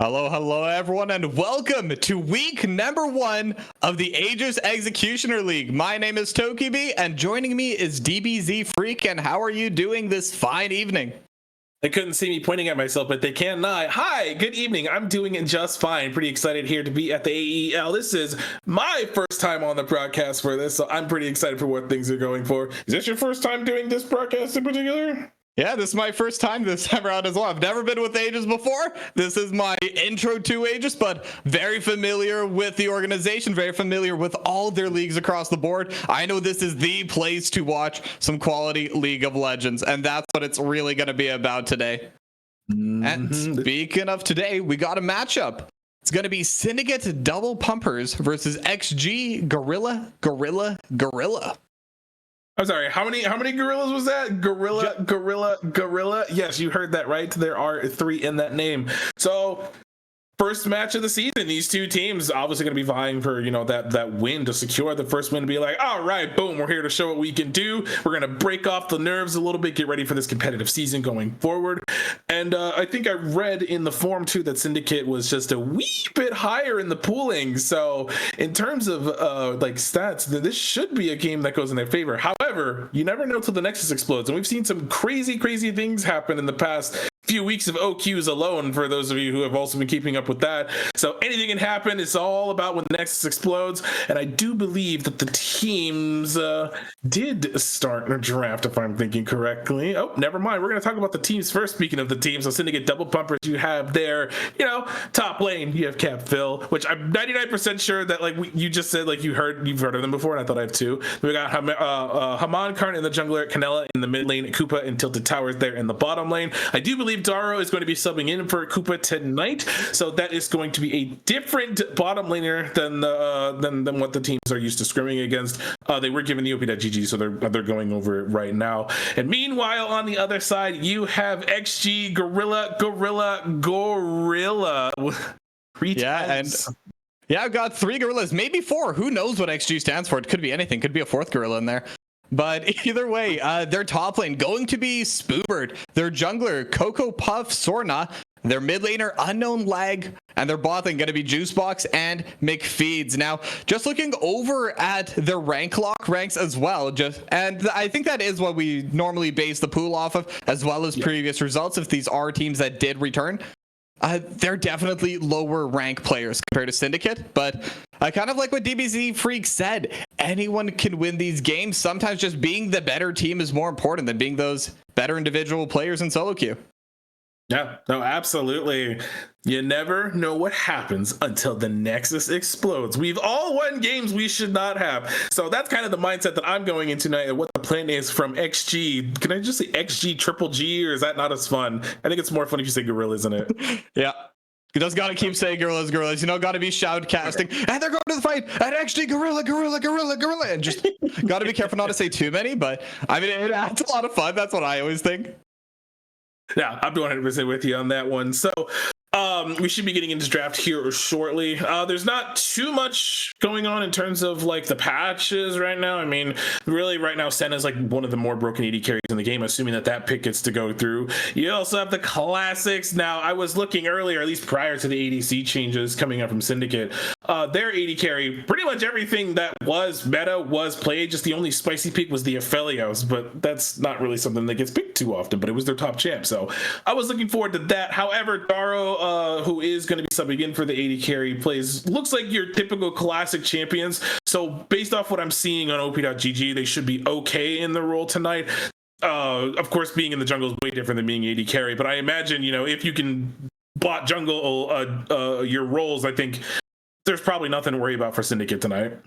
Hello, everyone, and welcome to week number 1 of the Aegis Executioner League. My name is Tokibi, and joining me is DBZ Freak. And how are you doing this fine evening? They couldn't see me pointing at myself, but they can now. Hi, good evening. I'm doing it just fine. Pretty excited here to be at the AEL. This is my first time on the broadcast for this, so I'm pretty excited for what things are going for. Is this your first time doing this broadcast in particular? Yeah, this is my first time this time around as well. I've never been with Aegis before. This is my intro to Aegis, but very familiar with the organization, very familiar with all their leagues across the board. I know this is the place to watch some quality League of Legends, and that's what it's really going to be about today. And speaking of today, we got a matchup. It's going to be Syndicate Double Pumpers versus XG Gorilla. I'm sorry, how many gorillas was that? Gorilla. Yes, you heard that right. There are 3 in that name. So first match of the season, these two teams obviously going to be vying for, that win, to secure the first win, to be like, all right, boom, we're here to show what we can do. We're going to break off the nerves a little bit, get ready for this competitive season going forward. And I think I read in the forum too that Syndicate was just a wee bit higher in the pooling. So in terms of stats, this should be a game that goes in their favor. However, you never know till the Nexus explodes. And we've seen some crazy things happen in the past few weeks of OQs alone, for those of you who have also been keeping up with that. So anything can happen. It's all about when the Nexus explodes. And I do believe that the teams did start a draft, if I'm thinking correctly. Oh, never mind. We're going to talk about the teams first. Speaking of the teams, so Syndicate Double Pumpers, you have their, top lane. You have Cap Phil, which I'm 99% sure that you just said, you've heard of them before, and I thought I have too. We got Haman Karn in the jungler, Canella in the mid lane, Koopa and Tilted Towers there in the bottom lane. I do believe Daro is going to be subbing in for Koopa tonight, so that is going to be a different bottom laner than what the teams are used to scrimming against. They were given the OP.GG, so they're going over it right now. And meanwhile, on the other side, you have XG Gorilla. I've got 3 gorillas, maybe 4. Who knows what XG stands for? It could be anything. Could be a 4th gorilla in there. But either way, their top lane going to be Spoobert, their jungler Coco Puff Sorna, their mid laner Unknown Lag, and their bot lane going to be Juicebox and McFeeds. Now, just looking over at their rank lock ranks as well, and I think that is what we normally base the pool off of, as well as previous results, if these are teams that did return. They're definitely lower rank players compared to Syndicate, but kind of like what DBZ Freak said, anyone can win these games. Sometimes just being the better team is more important than being those better individual players in solo queue. Yeah, no, absolutely. You never know what happens until the Nexus explodes. We've all won games we should not have. So that's kind of the mindset that I'm going into tonight, and what the plan is from XG. Can I just say XG triple G, or is that not as fun? I think it's more fun if you say Gorilla, isn't it? Yeah. You just gotta keep saying gorillas, gotta be shoutcasting. And they're going to the fight, and XG gorilla, and just gotta be careful not to say too many, but I mean, it adds a lot of fun. That's what I always think. Yeah, I'm 100% with you on that one. So we should be getting into draft here shortly. There's not too much going on in terms of the patches right now. I mean, really right now, SYN is one of the more broken AD carries in the game, assuming that pick gets to go through. You also have the classics. Now, I was looking earlier, at least prior to the ADC changes coming up from Syndicate, their AD carry, pretty much everything that was meta was played. Just the only spicy pick was the Aphelios, but that's not really something that gets picked too often, but it was their top champ. So I was looking forward to that. However, Daro, who is going to be subbing in for the AD carry, looks like your typical classic champions. So based off what I'm seeing on OP.GG, they should be okay in the role tonight. Of course, being in the jungle is way different than being AD carry, but I imagine, if you can bot jungle your roles, I think there's probably nothing to worry about for Syndicate tonight.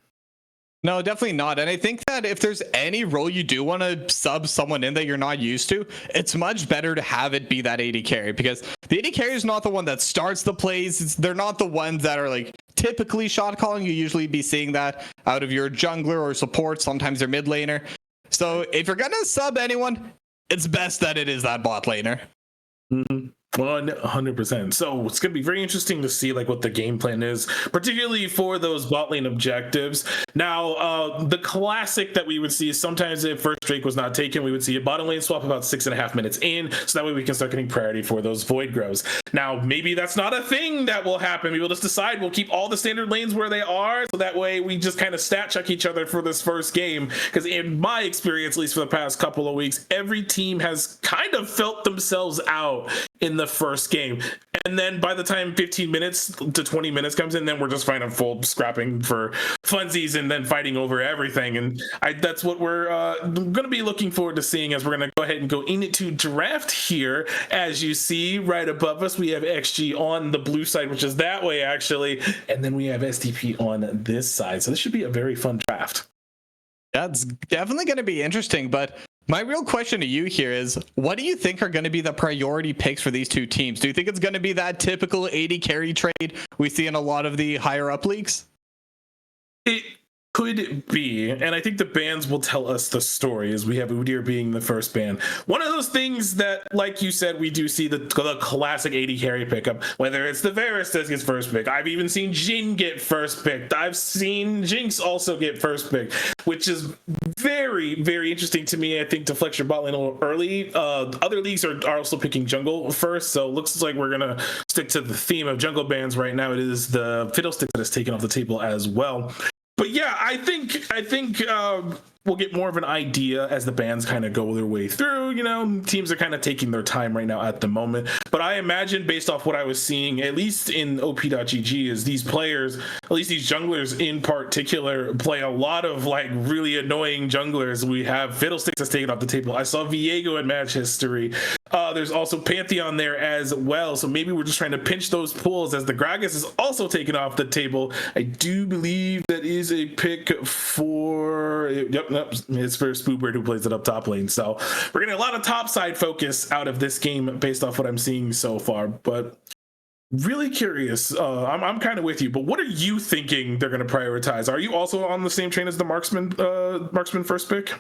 No, definitely not. And I think that if there's any role you do want to sub someone in that you're not used to, it's much better to have it be that AD carry, because the AD carry is not the one that starts the plays. They're not the ones that are typically shot calling. You usually be seeing that out of your jungler or support, sometimes your mid laner. So if you're going to sub anyone, it's best that it is that bot laner. Mm-hmm. 100%. So it's going to be very interesting to see like what the game plan is, particularly for those bot lane objectives. Now, the classic that we would see is sometimes if first Drake was not taken, we would see a bottom lane swap about 6.5 minutes in, so that way we can start getting priority for those void grows. Now, maybe that's not a thing that will happen. Maybe we'll just decide we'll keep all the standard lanes where they are, so that way we just kind of stat check each other for this first game. Because in my experience, at least for the past couple of weeks, every team has kind of felt themselves out in the first game, and then by the time 15 minutes to 20 minutes comes in, then we're just finding full scrapping for funsies and then fighting over everything. And that's what we're going to be looking forward to seeing, as we're going to go ahead and go into draft here. As you see right above us, we have XG on the blue side, which is that way actually, and then we have SDP on this side. So this should be a very fun draft. That's definitely going to be interesting, but my real question to you here is, what do you think are going to be the priority picks for these two teams? Do you think it's going to be that typical 80 carry trade we see in a lot of the higher up leagues? It could be, and I think the bans will tell us the story, as we have Udyr being the first ban. One of those things that, like you said, we do see the classic 80 carry pickup, whether it's the Varus that gets first pick. I've even seen Jhin get first picked. I've seen Jinx also get first pick, which is very, very interesting to me. I think to flex your bot lane a little early. Other leagues are also picking jungle first, so it looks like we're gonna stick to the theme of jungle bans right now. It is the Fiddlesticks that is taken off the table as well. But yeah, I think we'll get more of an idea as the bans kind of go their way through. You know, teams are kind of taking their time right now at the moment. But I imagine, based off what I was seeing, at least in OP.GG, is these players, at least these junglers in particular, play a lot of like really annoying junglers. We have Fiddlesticks that's taken off the table. I saw Viego in match history. There's also Pantheon there as well. So maybe we're just trying to pinch those pools, as the Gragas is also taken off the table. I do believe that is a pick for, it's for Spoobird, who plays it up top lane. So we're getting a lot of top side focus out of this game based off what I'm seeing so far. But really curious. I'm kind of with you, but what are you thinking they're going to prioritize? Are you also on the same train as the marksman first pick?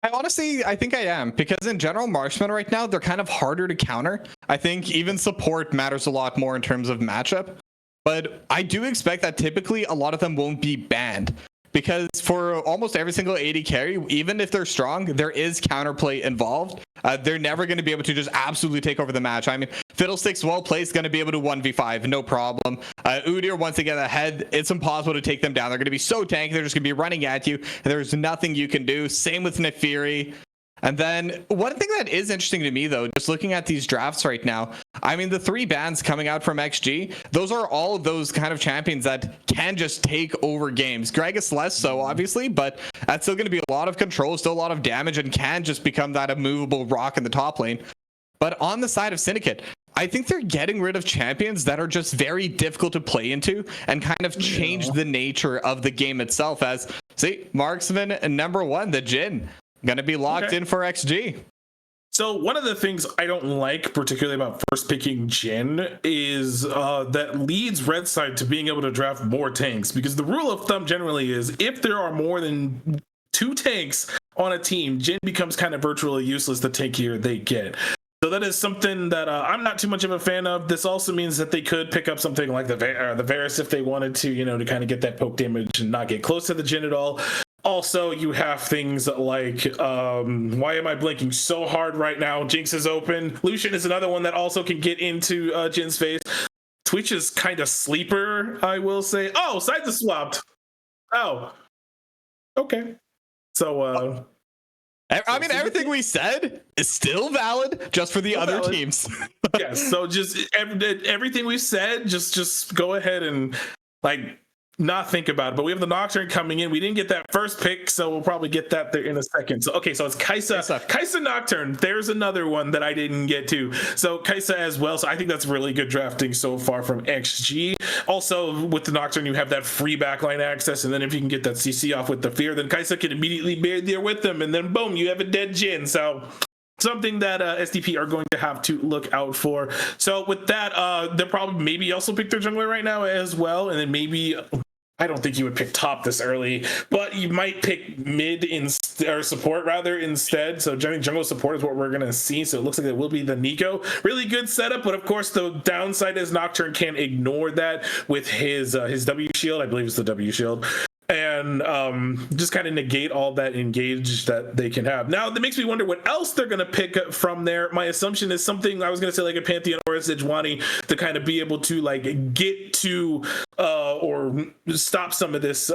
I think I am, because in general, marksmen right now, they're kind of harder to counter. I think even support matters a lot more in terms of matchup, but I do expect that typically a lot of them won't be banned, because for almost every single 80 carry, even if they're strong, there is counterplay involved. They're never going to be able to just absolutely take over the match. I mean, Fiddlesticks, well placed, going to be able to 1v5, no problem. Udyr, once they get ahead, it's impossible to take them down. They're going to be so tanky, they're just going to be running at you, and there's nothing you can do. Same with Nefiri. And then one thing that is interesting to me, though, just looking at these drafts right now, I mean, the 3 bans coming out from XG, those are all those kind of champions that can just take over games. Gragas less so, obviously, but that's still going to be a lot of control, still a lot of damage, and can just become that immovable rock in the top lane. But on the side of Syndicate, I think they're getting rid of champions that are just very difficult to play into and kind of change the nature of the game itself. As, see, marksman and number 1, the Jhin, going to be locked in for XG. So one of the things I don't like particularly about first picking Jhin is that leads red side to being able to draft more tanks, because the rule of thumb generally is if there are more than 2 tanks on a team, Jhin becomes kind of virtually useless the tankier they get. So that is something that I'm not too much of a fan of. This also means that they could pick up something like the Varus if they wanted to, you know, to kind of get that poke damage and not get close to the Jhin at all. Also, you have things like, why am I blinking so hard right now? Jinx is open. Lucian is another one that also can get into Jin's face. Twitch is kind of sleeper, I will say. Oh, sides are swapped. Oh, okay. So, I mean, everything we said is still valid, just for the other teams. Yes, so just everything we said, just go ahead and, like, not think about it. But we have the Nocturne coming in. We didn't get that first pick, so we'll probably get that there in a second. So okay, so it's Kai'Sa Nocturne. There's another one that I didn't get to. So Kai'Sa as well. So I think that's really good drafting so far from XG. Also with the Nocturne, you have that free backline access, and then if you can get that CC off with the Fear, then Kai'Sa can immediately be there with them, and then boom, you have a dead Jhin. So something that SDP are going to have to look out for. So with that, they'll probably maybe also pick their jungler right now as well, and then maybe I don't think you would pick top this early, but you might pick mid or support rather instead. So jungle support is what we're gonna see. So it looks like it will be the Nico. Really good setup, but of course the downside is Nocturne can't ignore that with his W shield. I believe it's the W shield. And just kind of negate all that engage that they can have. Now, that makes me wonder what else they're going to pick up from there. My assumption is something I was going to say like a Pantheon or a Sejuani to kind of be able to like get to or stop some of this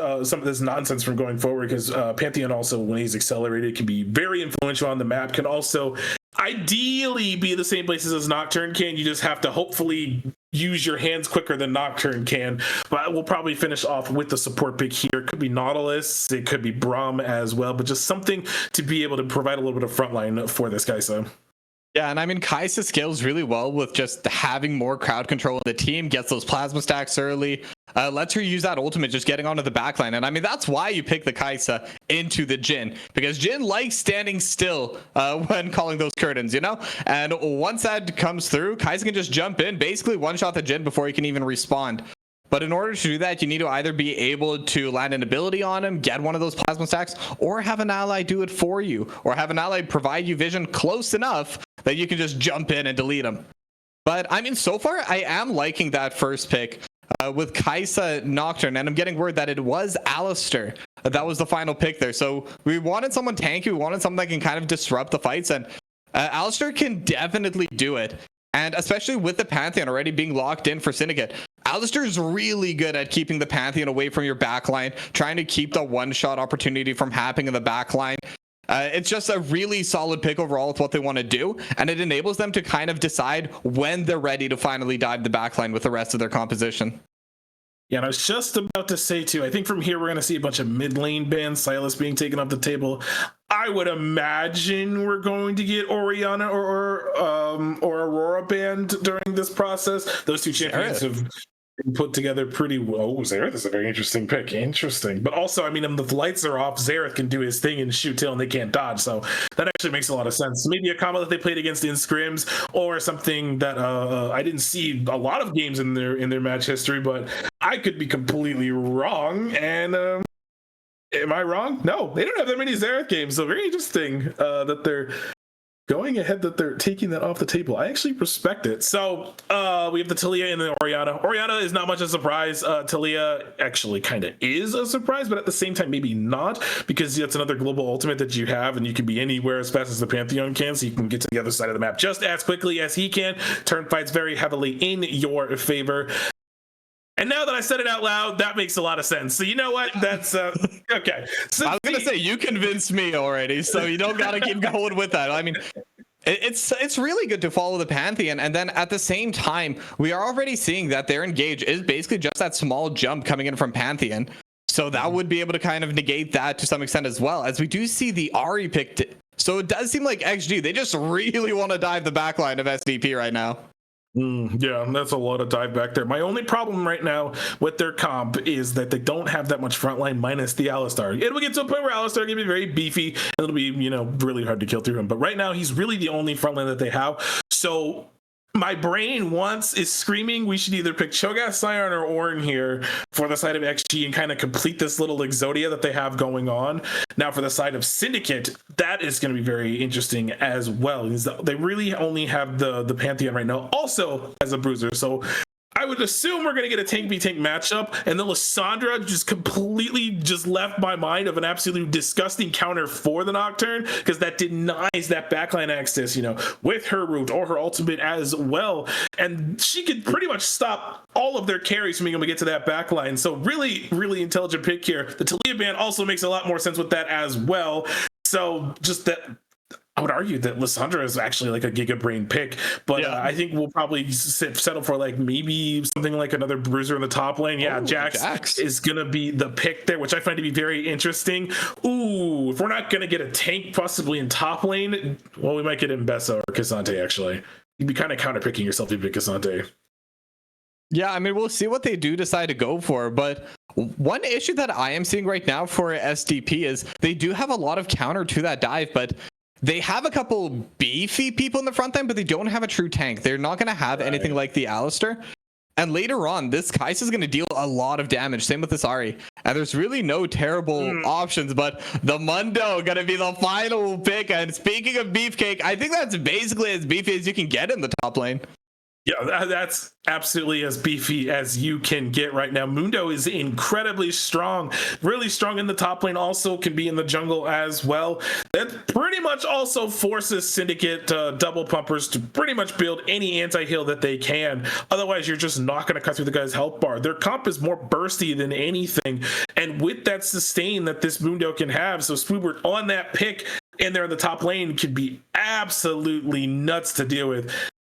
nonsense from going forward, because Pantheon also, when he's accelerated, can be very influential on the map, can also ideally be the same places as Nocturne can. You just have to hopefully use your hands quicker than Nocturne can. But we'll probably finish off with the support pick here. It could be Nautilus, it could be Braum as well, but just something to be able to provide a little bit of frontline for this guy. So yeah, and I mean, Kai'Sa scales really well with just having more crowd control in the team, gets those plasma stacks early, lets her use that ultimate just getting onto the backline. And I mean, that's why you pick the Kai'Sa into the Jhin, because Jhin likes standing still when calling those curtains, you know? And once that comes through, Kai'Sa can just jump in, basically one-shot the Jhin before he can even respond. But in order to do that, you need to either be able to land an ability on him, get one of those plasma stacks, or have an ally do it for you, or have an ally provide you vision close enough that you can just jump in and delete him. But I mean, so far, I am liking that first pick with Kai'Sa Nocturne, and I'm getting word that it was Alistar that was the final pick there. So we wanted someone tanky, we wanted someone that can kind of disrupt the fights, and Alistar can definitely do it. And especially with the Pantheon already being locked in for Syndicate, Alistar is really good at keeping the Pantheon away from your backline, trying to keep the one-shot opportunity from happening in the backline. It's just a really solid pick overall with what they want to do, and it enables them to kind of decide when they're ready to finally dive the backline with the rest of their composition. Yeah, and I was just about to say too, I think from here we're going to see a bunch of mid lane bans, Sylas being taken off the table. I would imagine we're going to get Orianna or Aurora banned during this process. Those two champions have been put together pretty well. Oh, Xerath is a very interesting pick. Interesting. But also, I mean, if the lights are off, Xerath can do his thing and shoot till and they can't dodge. So that actually makes a lot of sense. Maybe a combo that they played against in scrims, or something that I didn't see a lot of games in their match history, but I could be completely wrong. And am I wrong? No, they don't have that many Xerath games. So very interesting that they're going ahead, that they're taking that off the table. I actually respect it. So we have the Taliyah and the Orianna. Orianna is not much of a surprise. Taliyah actually kind of is a surprise, but at the same time, maybe not, because that's another global ultimate that you have, and you can be anywhere as fast as the Pantheon can, so you can get to the other side of the map just as quickly as he can. Turn fights very heavily in your favor. And now that I said it out loud, that makes a lot of sense. So you know what? That's okay. So I was gonna say, you convinced me already, so you don't gotta keep going with that. I mean, it's really good to follow the Pantheon, and then at the same time, we are already seeing that their engage is basically just that small jump coming in from Pantheon. So that would be able to kind of negate that to some extent as well, as we do see the Ahri picked. So it does seem like XG, they just really want to dive the backline of SDP right now. Yeah, that's a lot of dive back there. My only problem right now with their comp is that they don't have that much frontline minus the Alistar. It will get to a point where Alistar can be very beefy, and it'll be, really hard to kill through him. But right now, he's really the only frontline that they have. So my brain is screaming we should either pick Cho'Gath, Scion, or Ornn here for the side of XG and kind of complete this little Exodia that they have going on. Now for the side of Syndicate, that is going to be very interesting as well. They really only have the Pantheon right now also as a bruiser. So I would assume we're going to get a tank v tank matchup, and then Lissandra just completely just left my mind of an absolute disgusting counter for the Nocturne, because that denies that backline access, with her root or her ultimate as well, and she could pretty much stop all of their carries from being able to get to that backline. So really, really intelligent pick here. The Taliyah ban also makes a lot more sense with that as well. So just that, I would argue that Lissandra is actually like a Giga Brain pick, but yeah. I think we'll probably settle for like maybe something like another bruiser in the top lane. Yeah, Jax is gonna be the pick there, which I find to be very interesting. Ooh, if we're not gonna get a tank possibly in top lane, well, we might get Mbessa or K'Sante actually. You'd be kind of counter picking yourself if you pick K'Sante. Yeah, I mean, we'll see what they do decide to go for, but one issue that I am seeing right now for SDP is they do have a lot of counter to that dive, but they have a couple beefy people in the front line, but they don't have a true tank. They're not going to have anything like the Alistar. And later on, this Kai'Sa is going to deal a lot of damage. Same with this Ahri. And there's really no terrible options, but the Mundo going to be the final pick. And speaking of beefcake, I think that's basically as beefy as you can get in the top lane. Yeah, that's absolutely as beefy as you can get right now. Mundo is incredibly strong, really strong in the top lane, also can be in the jungle as well. That pretty much also forces Syndicate double pumpers to pretty much build any anti-heal that they can. Otherwise, you're just not going to cut through the guy's health bar. Their comp is more bursty than anything. And with that sustain that this Mundo can have, so Spoobert on that pick and they're in the top lane could be absolutely nuts to deal with.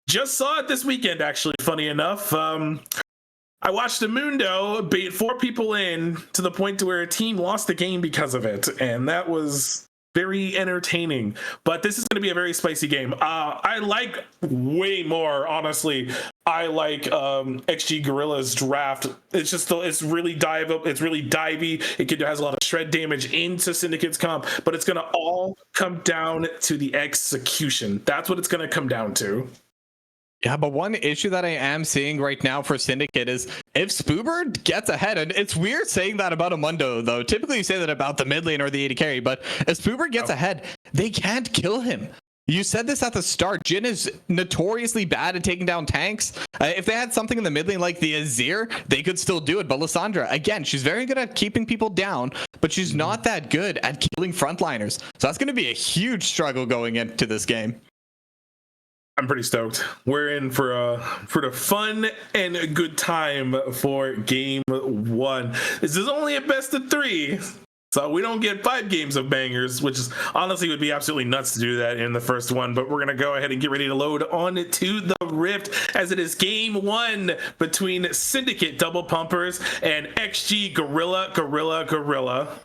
Just saw it this weekend, actually, funny enough. I watched the Mundo bait 4 people in to the point to where a team lost the game because of it, and that was very entertaining. But this is going to be a very spicy game. I like way more, honestly. I like XG Gorilla's draft. It's just it's really divey. It has a lot of shred damage into Syndicate's comp, but it's going to all come down to the execution. That's what it's going to come down to. Yeah, but one issue that I am seeing right now for Syndicate is if Spoobert gets ahead, and it's weird saying that about a Mundo, though. Typically you say that about the mid lane or the AD carry, but if Spoobert gets ahead, they can't kill him. You said this at the start. Jhin is notoriously bad at taking down tanks. If they had something in the mid lane like the Azir, they could still do it. But Lissandra, again, she's very good at keeping people down, but she's not that good at killing frontliners. So that's going to be a huge struggle going into this game. I'm pretty stoked. We're in for the fun and a good time for game 1. This is only a best of 3, so we don't get 5 games of bangers, which is honestly would be absolutely nuts to do that in the first one. But we're gonna go ahead and get ready to load on to the Rift, as it is game 1 between Syndicate double pumpers and XG Gorilla.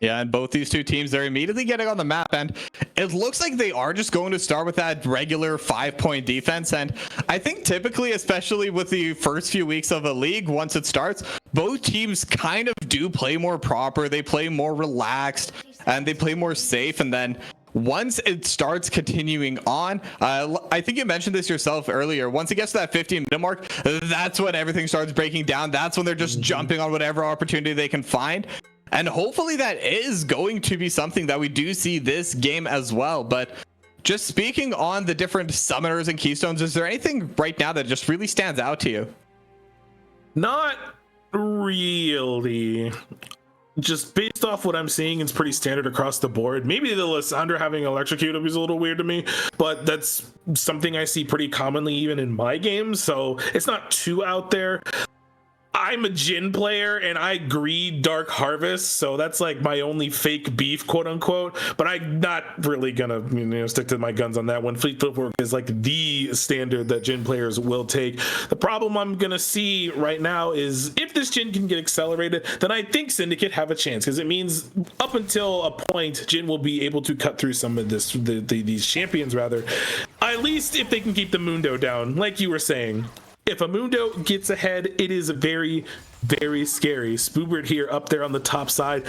Yeah, and both these two teams, they're immediately getting on the map, and it looks like they are just going to start with that regular 5-point defense. And I think typically, especially with the first few weeks of a league, once it starts, both teams kind of do play more proper. They play more relaxed, and they play more safe. And then once it starts continuing on, I think you mentioned this yourself earlier, once it gets to that 15-minute mark, that's when everything starts breaking down. That's when they're just jumping on whatever opportunity they can find. And hopefully that is going to be something that we do see this game as well. But just speaking on the different summoners and keystones, is there anything right now that just really stands out to you? Not really. Just based off what I'm seeing, it's pretty standard across the board. Maybe the Lissandra having electrocuted is a little weird to me, but that's something I see pretty commonly even in my games, so it's not too out there. I'm a Jhin player and I greed Dark Harvest, so that's like my only fake beef, quote unquote. But I'm not really gonna stick to my guns on that one. Fleet footwork is like the standard that Jhin players will take. The problem I'm gonna see right now is if this Jhin can get accelerated, then I think Syndicate have a chance, because it means up until a point Jhin will be able to cut through some of these champions rather. At least if they can keep the Mundo down, like you were saying. If a Mundo gets ahead, it is very, very scary. Spoobert here up there on the top side.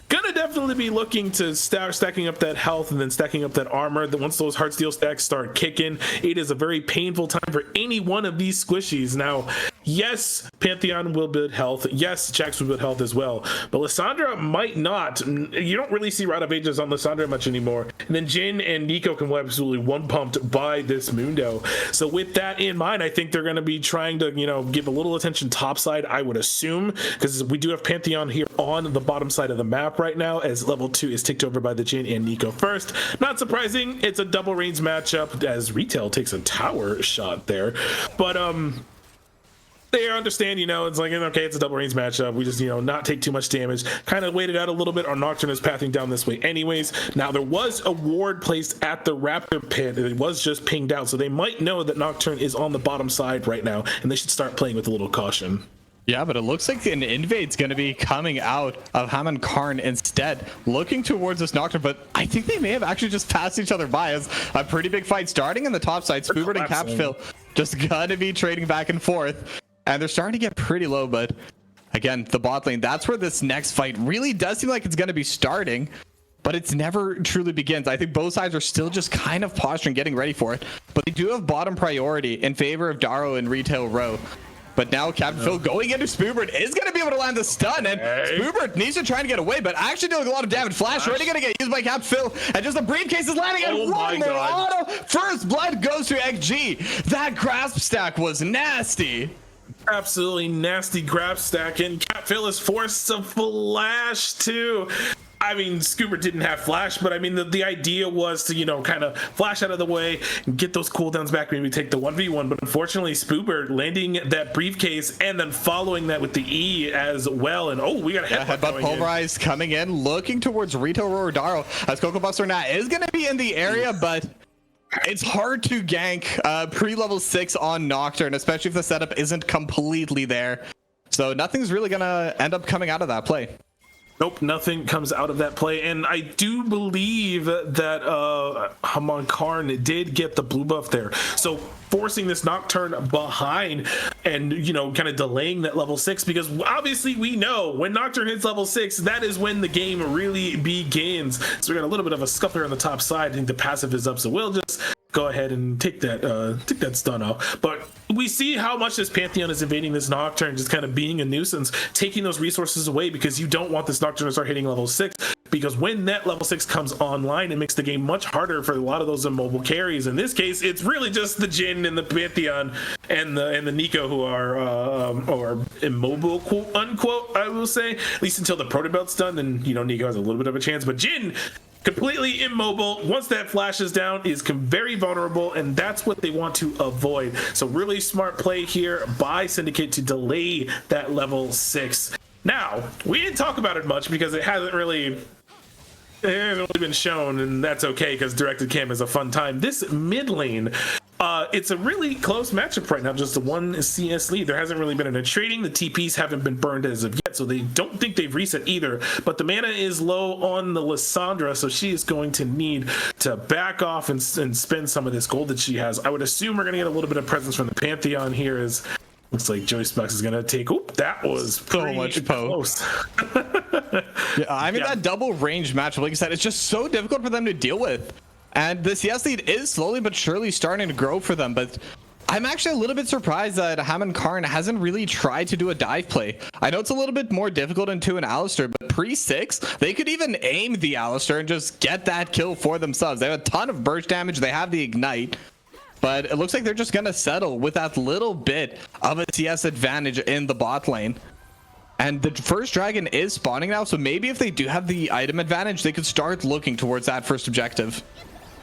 Gonna definitely be looking to start stacking up that health and then stacking up that armor. That once those Heartsteel stacks start kicking, it is a very painful time for any one of these squishies. Now, yes, Pantheon will build health. Yes, Jax will build health as well. But Lissandra might not. You don't really see Rite of Ages on Lissandra much anymore. And then Jhin and Nico can be absolutely one-pumped by this Mundo. So with that in mind, I think they're going to be trying to, give a little attention topside, I would assume, because we do have Pantheon here on the bottom side of the map right now, as level 2 is ticked over by the Jhin and Nico first. Not surprising, it's a double range matchup as Retail takes a tower shot there. But they understand, it's like, okay, it's a double range matchup. We just, not take too much damage. Kind of waited out a little bit. Our Nocturne is pathing down this way anyways. Now, there was a ward placed at the Raptor pit. It was just pinged out, so they might know that Nocturne is on the bottom side right now, and they should start playing with a little caution. Yeah, but it looks like an invade's going to be coming out of Hammond Karn instead, looking towards this Nocturne, but I think they may have actually just passed each other by, as a pretty big fight starting in the top side. Spoobert and Capsfill just going to be trading back and forth, and they're starting to get pretty low. But again, the bot lane, that's where this next fight really does seem like it's going to be starting, but it's never truly begins. I think both sides are still just kind of posturing, getting ready for it, but they do have bottom priority in favor of Daro and Retail Row. But now Captain Phil going into Spoobert is going to be able to land the stun, and Spoobert needs to try and get away, but actually doing a lot of damage. Flash already going to get used by Captain Phil, and just the briefcase is landing, and one more auto. First blood goes to XG. That grasp stack was nasty. Absolutely nasty grab stack, and Cap Phil is forced to flash too. I mean, Scoober didn't have flash, but I mean, the idea was to, you know, kind of flash out of the way and get those cooldowns back, maybe take the 1v1. But unfortunately, Spoober landing that briefcase and then following that with the E as well. And oh, we got a headbutt pulverize coming in, looking towards Rito Rorodaro as Coco Buster now is going to be in the area, but it's hard to gank pre-level 6 on Nocturne, especially if the setup isn't completely there. So nothing's really going to end up coming out of that play. Nope, nothing comes out of that play, and I do believe that Haman Karn did get the blue buff there, so forcing this Nocturne behind and, you know, kind of delaying that level 6, because obviously we know when Nocturne hits level 6, that is when the game really begins. So we got a little bit of a scuffler on the top side. I think the passive is up, so we'll just go ahead and take that stun off. But we see how much this Pantheon is invading this Nocturne, just kind of being a nuisance, taking those resources away, because you don't want this Nocturne to start hitting level 6, because when that level 6 comes online, it makes the game much harder for a lot of those immobile carries. In this case, it's really just the Jhin and the Pantheon and the Nico who are immobile, quote unquote, I will say, at least until the Proto Belt's done. Then, you know, Nico has a little bit of a chance, but Jhin completely immobile. Once that flashes down, is very vulnerable, and that's what they want to avoid. So really smart play here by Syndicate to delay that level 6. Now, we didn't talk about it much because it hasn't really been shown, and that's okay because directed cam is a fun time. This mid lane, it's a really close matchup right now, just the one CS lead. There hasn't really been any trading. The TPs haven't been burned as of yet, so they don't think they've reset either. But the mana is low on the Lissandra, so she is going to need to back off and spend some of this gold that she has. I would assume we're going to get a little bit of presence from the Pantheon here, as looks like Joey Spucks is going to take. Oop, that was so much close. Yeah, I mean, that double range matchup, like I said, it's just so difficult for them to deal with. And the CS lead is slowly but surely starting to grow for them. But I'm actually a little bit surprised that Haman Karn hasn't really tried to do a dive play. I know it's a little bit more difficult into an Alistar, but pre-6, they could even aim the Alistar and just get that kill for themselves. They have a ton of burst damage. They have the Ignite. But it looks like they're just going to settle with that little bit of a CS advantage in the bot lane. And the first dragon is spawning now, so maybe if they do have the item advantage, they could start looking towards that first objective.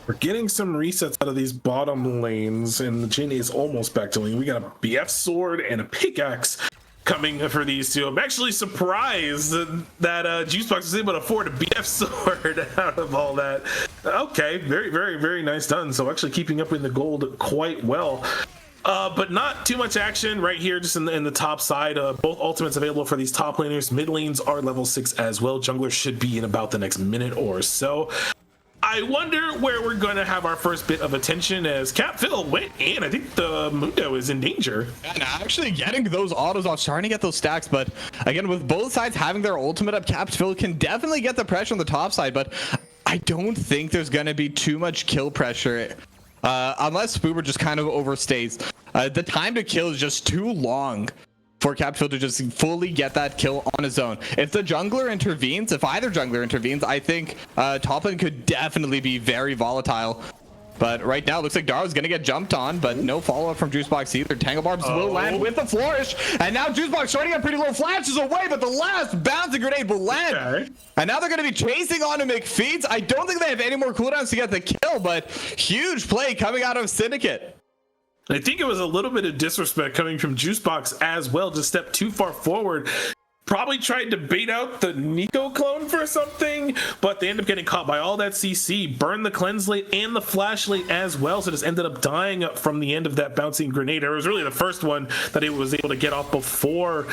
We're getting some resets out of these bottom lanes, and the Jhin is almost back to lane. We got a BF sword and a pickaxe coming for these two. I'm actually surprised that Juicebox was able to afford a BF sword out of all that. Okay, very, very, very nice done. So actually keeping up in the gold quite well. But not too much action right here, just in the top side. Both ultimates available for these top laners. Mid lanes are level 6 as well. Jungler should be in about the next minute or so. I wonder where we're going to have our first bit of attention, as Cap Phil went in. I think the Mundo is in danger. And actually getting those autos off, starting to get those stacks. But again, with both sides having their ultimate up, Cap Phil can definitely get the pressure on the top side. But I don't think there's going to be too much kill pressure. Unless Spoober just kind of overstays. The time to kill is just too long for Cap Phil to just fully get that kill on his own. If the jungler intervenes, if either jungler intervenes, I think top lane could definitely be very volatile. But right now, it looks like Darrow's going to get jumped on, but no follow-up from Juicebox either. Tangle Barbs will land with the flourish, and now Juicebox starting at pretty low, flashes away, but the last bouncing grenade will land. Okay. And now they're going to be chasing on to McFeeds. I don't think they have any more cooldowns to get the kill, but huge play coming out of Syndicate. I think it was a little bit of disrespect coming from Juicebox as well, just stepped too far forward. Probably tried to bait out the Nico clone for something, but they end up getting caught by all that CC, burned the cleanse late and the flashlight as well, so just ended up dying from the end of that bouncing grenade. It was really the first one that it was able to get off before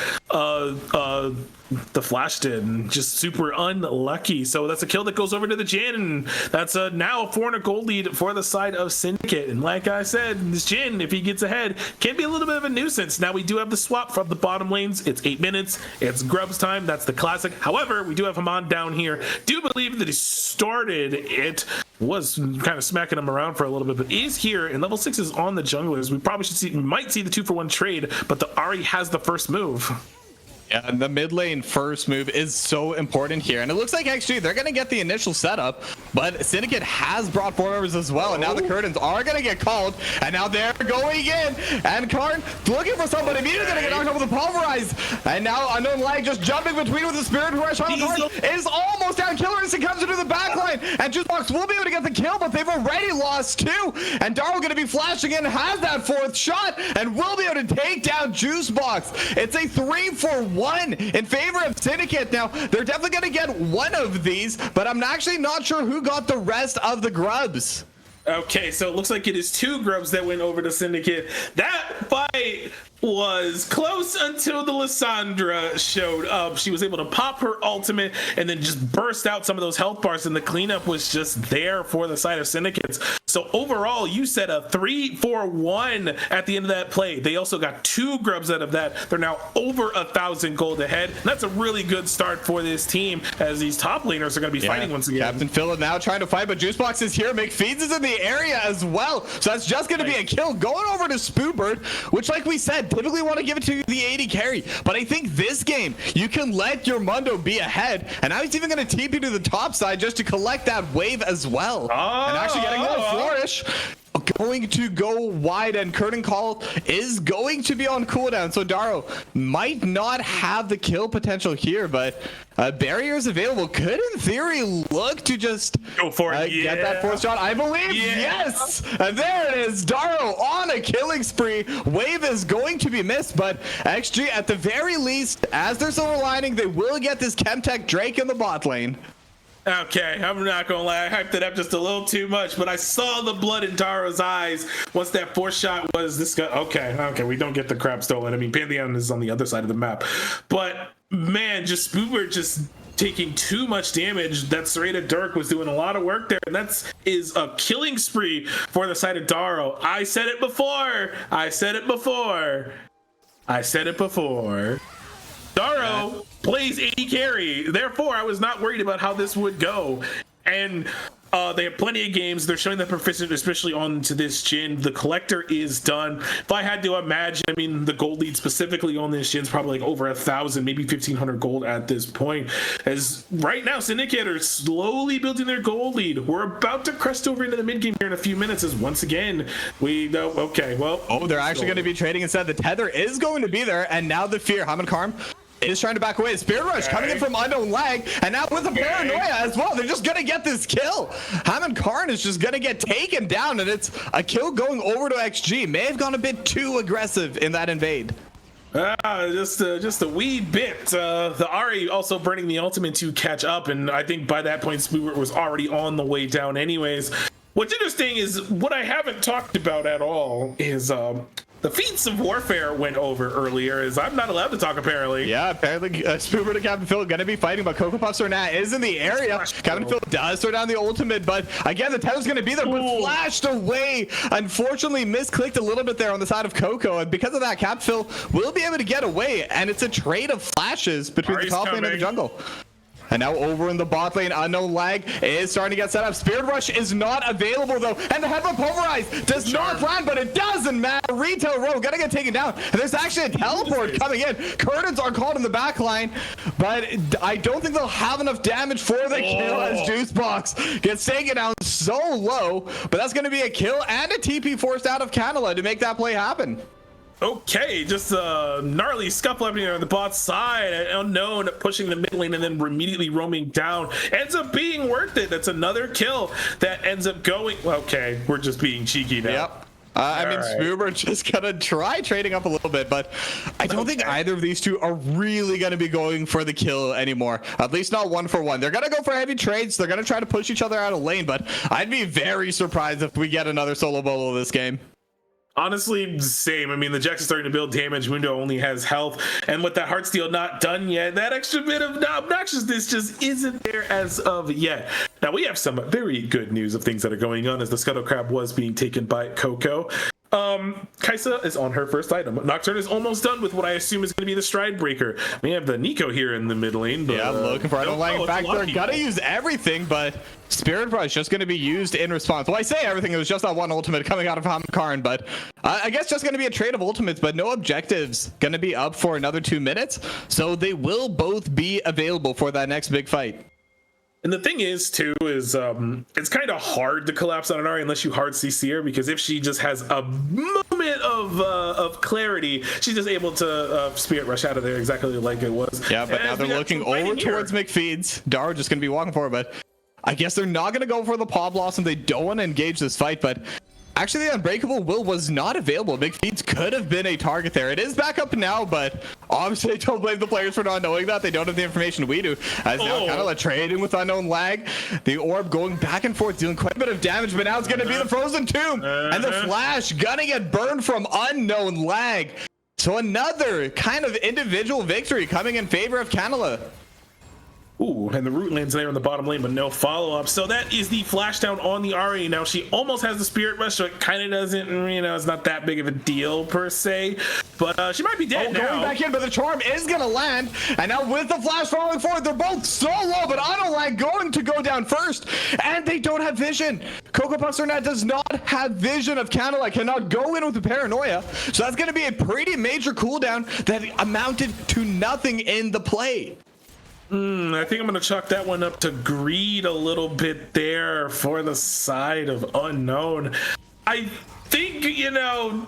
the flash did, and just super unlucky. So that's a kill that goes over to the Jhin, and that's now a 400 gold lead for the side of Syndicate. And like I said, this Jhin, if he gets ahead, can be a little bit of a nuisance. Now we do have the swap from the bottom lanes. It's 8 minutes. It's it's Grubs time. That's the classic. However, we do have him on down here. Do believe that he started it, was kind of smacking him around for a little bit, but is here, and level 6 is on the junglers. We probably might see the 2-for-1 trade, but the Ahri has the first move. Yeah, and the mid lane first move is so important here. And it looks like XG, they're going to get the initial setup, but Syndicate has brought 4 members as well. And now the curtains are going to get called. And now they're going in. And Karn looking for somebody. Immediately going to get knocked over the pulverize. And now Unknown Lag just jumping between with the Spirit Rush. Karn is almost down. Killer Instinct comes into the back line. And Juicebox will be able to get the kill, but they've already lost 2. And Darrow going to be flashing in, has that 4th shot, and will be able to take down Juicebox. It's a 3-for-1 in favor of Syndicate. Now they're definitely going to get one of these, but I'm actually not sure who got the rest of the grubs. Okay, so it looks like it is 2 grubs that went over to Syndicate. That fight was close until the Lissandra showed up. She was able to pop her ultimate and then just burst out some of those health bars, and the cleanup was just there for the side of Syndicates. So overall, you said a 3-for-1 at the end of that play. They also got 2 grubs out of that. They're now over 1,000 gold ahead. And that's a really good start for this team, as these top laners are going to be fighting once again. Captain Phil now trying to fight, but Juicebox is here. McFeeds is in the area as well. So that's just going to be a kill going over to Spoobird, which, like we said, typically want to give it to the AD carry. But I think this game, you can let your Mundo be ahead. And now he's even going to TP to the top side just to collect that wave as well. And actually getting a little flourish. Going to go wide, and Curtain Call is going to be on cooldown, so Darrow might not have the kill potential here, but barriers available. Could in theory look to just go for it, get that 4th shot, I believe. Yes, and there it is. Darrow on a killing spree. Wave is going to be missed, but XG at the very least, as their silver lining, they will get this Chemtech Drake in the bot lane. Okay, I'm not gonna lie, I hyped it up just a little too much, but I saw the blood in Darrow's eyes once that 4th shot was this guy. Okay, we don't get the crap stolen. I mean, Pantheon is on the other side of the map, but man, just Spoober just taking too much damage. That Serena Dirk was doing a lot of work there, and that is a killing spree for the side of Darrow. I said it before. Darrow plays AD carry, therefore I was not worried about how this would go. And they have plenty of games. They're showing that proficient, especially onto this Jhin. The collector is done. If I had to imagine, I mean, the gold lead specifically on this Jhin's probably like over 1,000, maybe 1,500 gold at this point. As right now, Syndicate are slowly building their gold lead. We're about to crest over into the mid game here in a few minutes. As once again, we know. Okay, well, they're actually going to be trading instead. The tether is going to be there, and now the fear. Haman Karm is trying to back away. Spirit Rush coming in from Unknown Lag, and now with the paranoia as well, they're just gonna get this kill. Hammond Karn is just gonna get taken down, and it's a kill going over to XG. May have gone a bit too aggressive in that invade. Just a wee bit. The Ahri also burning the ultimate to catch up, and I think by that point Spoobert was already on the way down anyways. What's interesting is what I haven't talked about at all is the feats of warfare went over earlier. Is I'm not allowed to talk apparently. Yeah, apparently Spoobert and Captain Phil are gonna be fighting, but Cocoa Puffs or Nat is in the area. Captain Phil does throw down the ultimate, but again the tether's gonna be there, but flashed away. Unfortunately misclicked a little bit there on the side of Coco, and because of that Captain Phil will be able to get away, and it's a trade of flashes between the top lane and the jungle. And now over in the bot lane, Unknown Lag is starting to get set up. Spirit Rush is not available though. And the Headbutt Pulverize does not land, but it doesn't matter. Retail Row gonna get taken down. And there's actually a teleport coming in. Curtains are called in the back line, but I don't think they'll have enough damage for the kill as Juicebox gets taken down so low. But that's gonna be a kill and a TP forced out of Canela to make that play happen. Okay, just a gnarly scuffle happening on the bot side. Unknown pushing the mid lane and then immediately roaming down. Ends up being worth it. That's another kill that ends up going. Okay, we're just being cheeky now. Yep. I mean, Spoober just gonna try trading up a little bit, but I don't think either of these two are really gonna be going for the kill anymore. At least not 1-for-1. They're gonna go for heavy trades. They're gonna try to push each other out of lane, but I'd be very surprised if we get another solo bolo this game. Honestly, same. I mean, the Jax is starting to build damage. Mundo only has health, and with that Heartsteel not done yet, that extra bit of obnoxiousness just isn't there as of yet. Now we have some very good news of things that are going on, as the Scuttle Crab was being taken by Coco. Kaisa is on her first item. Nocturne is almost done with what I assume is going to be the Stride Breaker. We have the Nico here in the mid lane. But, yeah, looking for item lag. In fact, they're gonna use everything, but Spirit Brush is just gonna be used in response. Well, I say everything. It was just that one ultimate coming out of Hamkarn, but I guess just gonna be a trade of ultimates, but no objectives. Gonna be up for another 2 minutes, so they will both be available for that next big fight. And the thing is, too, is it's kind of hard to collapse on an Ahri unless you hard CC her, because if she just has a moment of clarity, she's just able to Spirit Rush out of there exactly like it was. Yeah, but now they're looking over towards McFeeds. Daro just going to be walking forward, but I guess they're not going to go for the Paw Blossom. They don't want to engage this fight, but actually the Unbreakable Will was not available. McFeeds could have been a target there. It is back up now, but obviously I don't blame the players for not knowing that. They don't have the information we do. As now kind of like trading with unknown lag. The orb going back and forth, dealing quite a bit of damage, but now it's going to be the Frozen Tomb. And the Flash gonna get burned from unknown lag. So another kind of individual victory coming in favor of Canela. Ooh, and the root lands there in the bottom lane, but no follow-up. So that is the flash down on the Ahri. Now, she almost has the Spirit Rush, so it kind of doesn't, you know, it's not that big of a deal per se. But she might be dead now. Going back in, but the Charm is going to land. And now with the Flash falling forward, they're both so low, but Autolag going to go down first. And they don't have vision. Cocoa Puff Sernet does not have vision of Canela, cannot go in with the Paranoia. So that's going to be a pretty major cooldown that amounted to nothing in the play. I think I'm going to chalk that one up to greed a little bit there for the side of Unknown. I think, you know,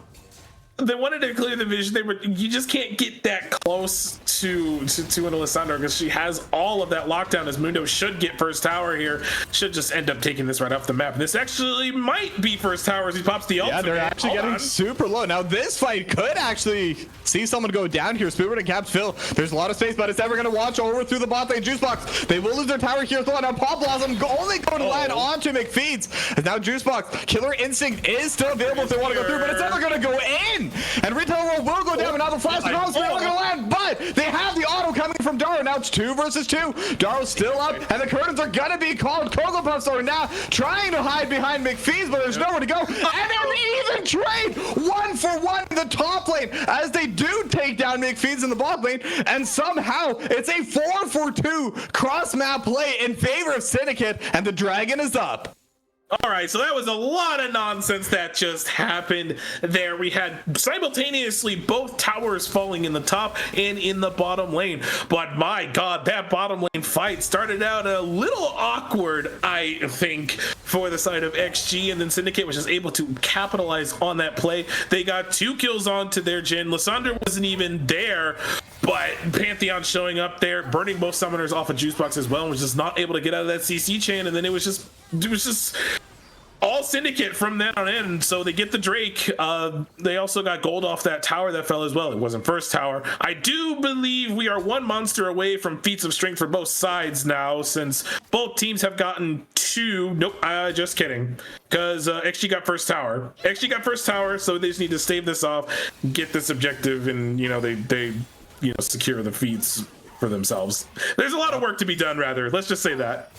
they wanted to clear the vision. You just can't get that close to an Alessandra because she has all of that lockdown, as Mundo should get first tower here. Should just end up taking this right off the map. This actually might be first tower as he pops the ult. Yeah, they're actually getting super low. Now this fight could actually see someone go down here. Spoobert and Caps Phil. There's a lot of space, but it's never going to watch over through the bot lane juice box. They will lose their tower here. Now Paw Blossom only going to land onto McFeeds. And now juice box. Killer Instinct is still available if they want to go through, but it's never going to go in. And Retail Roll will go down, and now the Flash is not going to land, but they have the auto coming from Daro. Now it's 2 versus 2. Daro's still up, and the curtains are going to be called. Cocoa Puffs are now trying to hide behind McFeeds, but there's nowhere to go. And an even trade, 1 for 1 in the top lane, as they do take down McFeeds in the bot lane, and somehow it's a 4 for 2 cross-map play in favor of Syndicate, and the Dragon is up. All right, so that was a lot of nonsense that just happened there. We had simultaneously both towers falling in the top and in the bottom lane. But my God, that bottom lane fight started out a little awkward, I think, for the side of XG, and then Syndicate was just able to capitalize on that play. They got 2 kills onto their Jhin. Lysandra wasn't even there, but Pantheon showing up there, burning both summoners off a juice box as well, and was just not able to get out of that CC chain, and then it was just all Syndicate from then on in. So they get the Drake. They also got gold off that tower that fell as well. It wasn't first tower. I do believe we are 1 monster away from feats of strength for both sides now, since both teams have gotten 2. Nope, just kidding. Because XG got first tower. XG got first tower, so they just need to stave this off, get this objective, and you know they secure the feats for themselves. There's a lot of work to be done, rather. Let's just say that.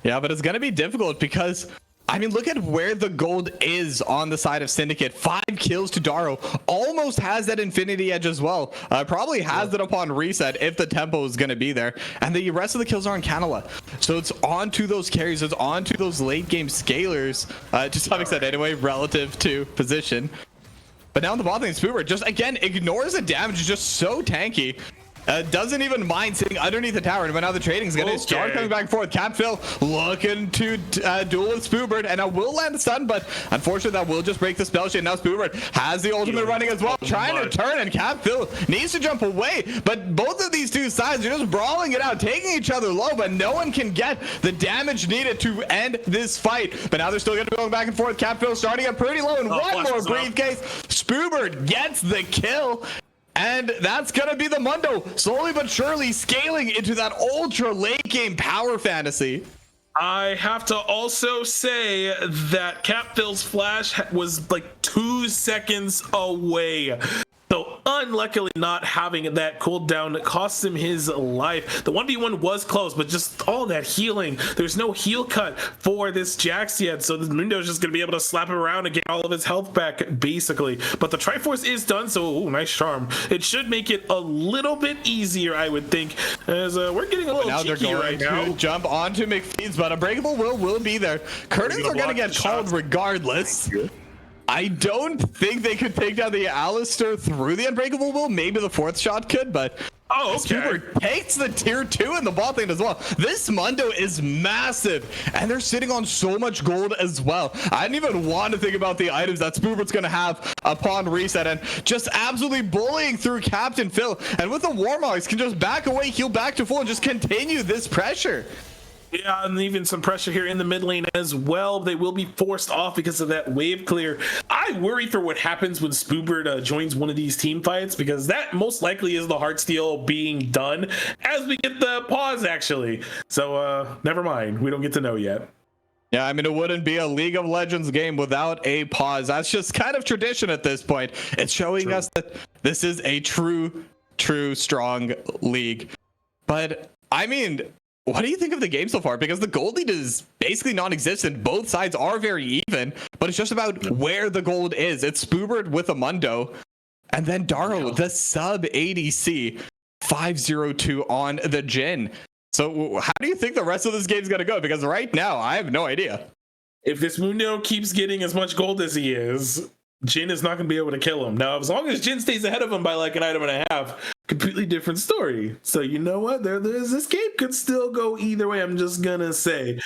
Yeah, but it's gonna be difficult because, I mean, look at where the gold is on the side of Syndicate. 5 kills to Daro. Almost has that Infinity Edge as well. Probably has it upon reset if the tempo is going to be there. And the rest of the kills are on Canela. So it's on to those carries. It's on to those late game scalers, to some extent anyway, relative to position. But now in the bot lane, Spoobert just, again, ignores the damage. It's just so tanky. Doesn't even mind sitting underneath the tower, but now the trading is going to start coming back and forth. Capphil looking to duel with Spoobert, and now will land the stun, but unfortunately that will just break the spell chain. Now Spoobert has the ultimate running as well, trying to turn, and Capphil needs to jump away, but both of these two sides are just brawling it out, taking each other low, but no one can get the damage needed to end this fight. But now they're still going to be going back and forth. Capphil starting up pretty low, and one more briefcase. Spoobert gets the kill. And that's going to be the Mundo, slowly but surely scaling into that ultra late game power fantasy. I have to also say that Capphil's flash was like 2 seconds away. So unluckily not having that cooldown costs him his life. The 1v1 was close, but just all that healing. There's no heal cut for this Jax yet, so the Mundo's just going to be able to slap him around and get all of his health back, basically. But the Triforce is done, so ooh, nice charm. It should make it a little bit easier, I would think, as we're getting a little now cheeky right now. To jump onto McPhee's, but Unbreakable will be there. Curtains are going to get called regardless. I don't think they could take down the Alistair through the Unbreakable will. Maybe the fourth shot could, but Spoober takes the tier 2 in the bot lane as well. This Mundo is massive, and they're sitting on so much gold as well. I didn't even want to think about the items that Spoober's going to have upon reset, and just absolutely bullying through Captain Phil. And with the Warmogs, can just back away, heal back to full, and just continue this pressure. Yeah, and even some pressure here in the mid lane as well. They will be forced off because of that wave clear. I worry for what happens when Spoobert joins one of these team fights, because that most likely is the Heartsteel being done as we get the pause, actually. So, never mind. We don't get to know yet. Yeah, I mean, it wouldn't be a League of Legends game without a pause. That's just kind of tradition at this point. It's showing us that this is a true, strong league. But, I mean, what do you think of the game so far? Because the gold lead is basically non-existent. Both sides are very even, but it's just about where the gold is. It's Spoobert with a Mundo, and then Daro, the sub ADC, 502 on the Jhin. So how do you think the rest of this game is going to go? Because right now, I have no idea. If this Mundo keeps getting as much gold as he is, Jhin is not going to be able to kill him. Now, as long as Jhin stays ahead of him by like an item and a half, completely different story. So you know what? There's this game could still go either way. I'm just going to say.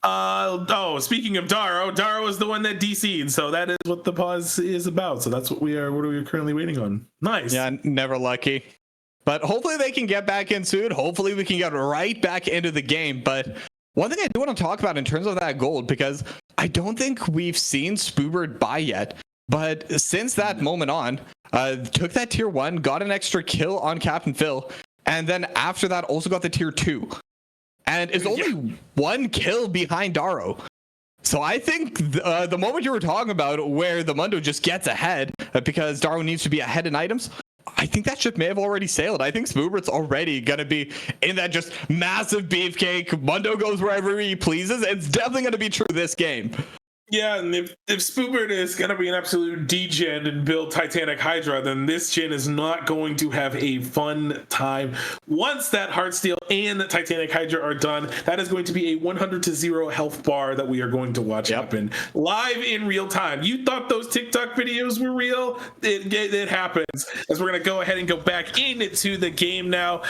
Speaking of Daro is the one that DC'd. So that is what the pause is about. So that's what we are currently waiting on. Nice. Yeah, never lucky. But hopefully they can get back in soon. Hopefully we can get right back into the game. But one thing I do want to talk about in terms of that gold, because I don't think we've seen Spoobert buy yet. But since that moment on, took that tier 1, got an extra kill on Captain Phil, and then after that also got the tier 2. And is only 1 kill behind Daro. So I think the moment you were talking about where the Mundo just gets ahead because Daro needs to be ahead in items, I think that ship may have already sailed. I think Spoobert's already going to be in that just massive beefcake. Mundo goes wherever he pleases. It's definitely going to be true this game. Yeah, and if Spoobert is going to be an absolute degen and build Titanic Hydra, then this Jhin is not going to have a fun time. Once that Heartsteel and the Titanic Hydra are done, that is going to be a 100-0 health bar that we are going to watch happen live in real time. You thought those TikTok videos were real? It happens. As we're going to go ahead and go back into the game now.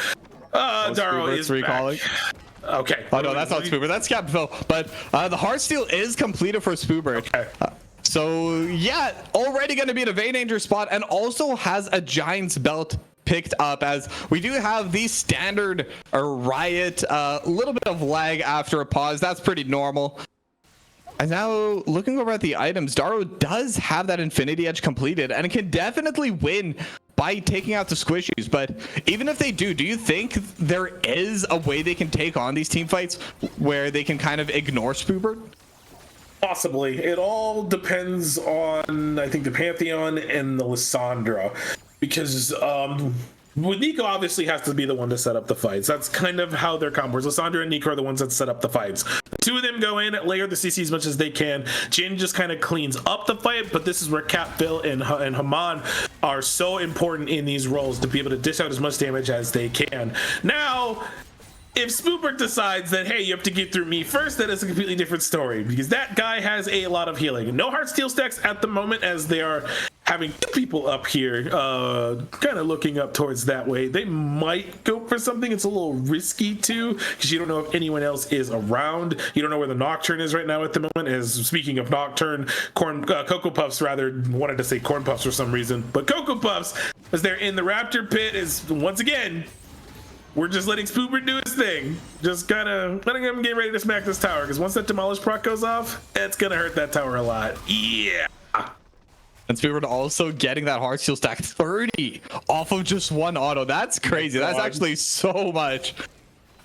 Daro is recalling. Okay. Oh no, that's not Spoobert. That's Captain Phil. But the Heartsteel is completed for Spoobert. Okay. So yeah, already going to be in a very dangerous spot, and also has a Giant's Belt picked up, as we do have the standard Riot, a little bit of lag after a pause. That's pretty normal. And now looking over at the items, Daro does have that Infinity Edge completed, and it can definitely win by taking out the squishies. But even if they do you think there is a way they can take on these team fights where they can kind of ignore Spoobert? Possibly. It all depends on, I think, the Pantheon and the Lissandra, because Nico obviously has to be the one to set up the fights. That's kind of how their combo is. Lissandra and Nico are the ones that set up the fights. The two of them go in, layer the CC as much as they can. Jhin just kind of cleans up the fight, but this is where Cap, Phil, and Haman are so important in these roles to be able to dish out as much damage as they can. Now, if Spoobert decides that, hey, you have to get through me first, that is a completely different story, because that guy has a lot of healing. No Heartsteel stacks at the moment, as they are having 2 people up here kind of looking up towards that way. They might go for something. It's a little risky too, because you don't know if anyone else is around. You don't know where the Nocturne is right now at the moment. As speaking of Nocturne, Cocoa Puffs rather, wanted to say Corn Puffs for some reason, but Cocoa Puffs, as they're in the Raptor pit, is once again, we're just letting Spoobert do his thing. Just kind of letting him get ready to smack this tower, because once that Demolish proc goes off, it's going to hurt that tower a lot. Yeah. And Spoobert also getting that Heartsteel stack 30 off of just 1 auto. That's crazy. That's actually so much.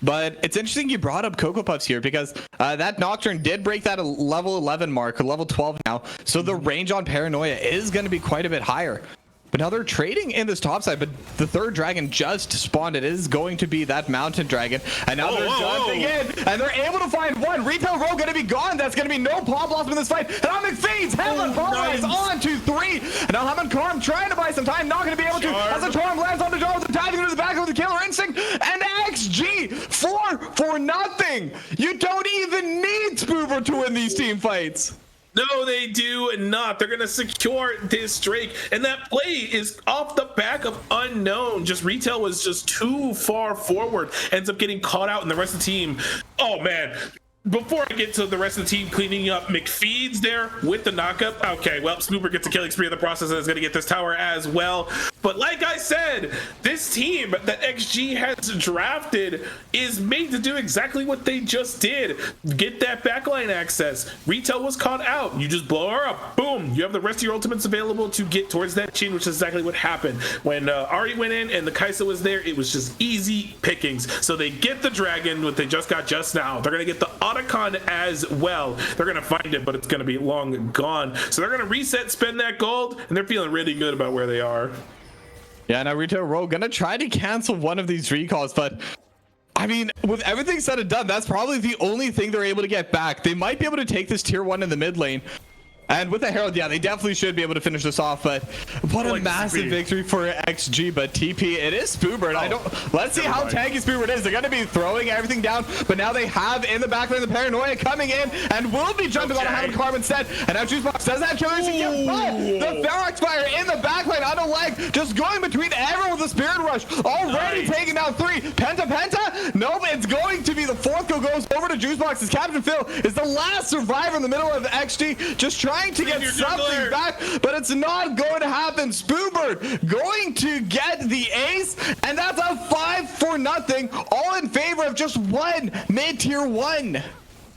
But it's interesting you brought up Cocoa Puffs here, because that Nocturne did break that level 11 mark, or level 12 now. So the range on Paranoia is going to be quite a bit higher. But now they're trading in this top side, but the third dragon just spawned. It is going to be that mountain dragon. And now they're jumping in, and they're able to find one. Retail Row going to be gone. That's going to be no Paw Blossom in this fight. And now McPheeds, Helen, Pulverize on to 3. And now Hammond Karm trying to buy some time, not going to be able to. As the Torm lands on the Jar with the diving into the back with the Killer Instinct. And XG, 4 for nothing. You don't even need Spoober to win these team fights. No, they do not. They're going to secure this Drake. And that play is off the back of Unknown. Just Retail was just too far forward. Ends up getting caught out, and the rest of the team. Oh, man. Before I get to the rest of the team cleaning up, McPheeds there with the knockup. Okay, well, Spoober gets a killing spree in the process and is going to get this tower as well. But like I said, this team that XG has drafted is made to do exactly what they just did. Get that backline access. Retail was caught out. You just blow her up. Boom. You have the rest of your ultimates available to get towards that chain, which is exactly what happened. When Ari went in and the Kaisa was there, it was just easy pickings. So they get the dragon, what they just got just now. They're going to get the Otacon as well. They're going to find it, but it's going to be long gone. So they're going to reset, spend that gold, and they're feeling really good about where they are. Yeah, now Retail Row gonna try to cancel one of these recalls, but I mean, with everything said and done, that's probably the only thing they're able to get back. They might be able to take this tier 1 in the mid lane. And with the Herald, yeah, they definitely should be able to finish this off, but what a massive victory for XG. But TP, it is Spoobert. Let's see how tanky Spoobert is. They're going to be throwing everything down, but now they have in the backline the Paranoia coming in and will be jumping on a Hammond Karm instead. And now Juicebox does have killer instinct, but the Ferox Fire in the backline on a leg, just going between everyone with the Spirit Rush, already taking down 3. Penta? Nope, it's going to be the 4th kill goes over to Juicebox as Captain Phil is the last survivor in the middle of XG, just trying to get something back, but it's not going to happen. Spoobert going to get the ace, and that's a 5 for nothing, all in favor of just one mid-tier 1.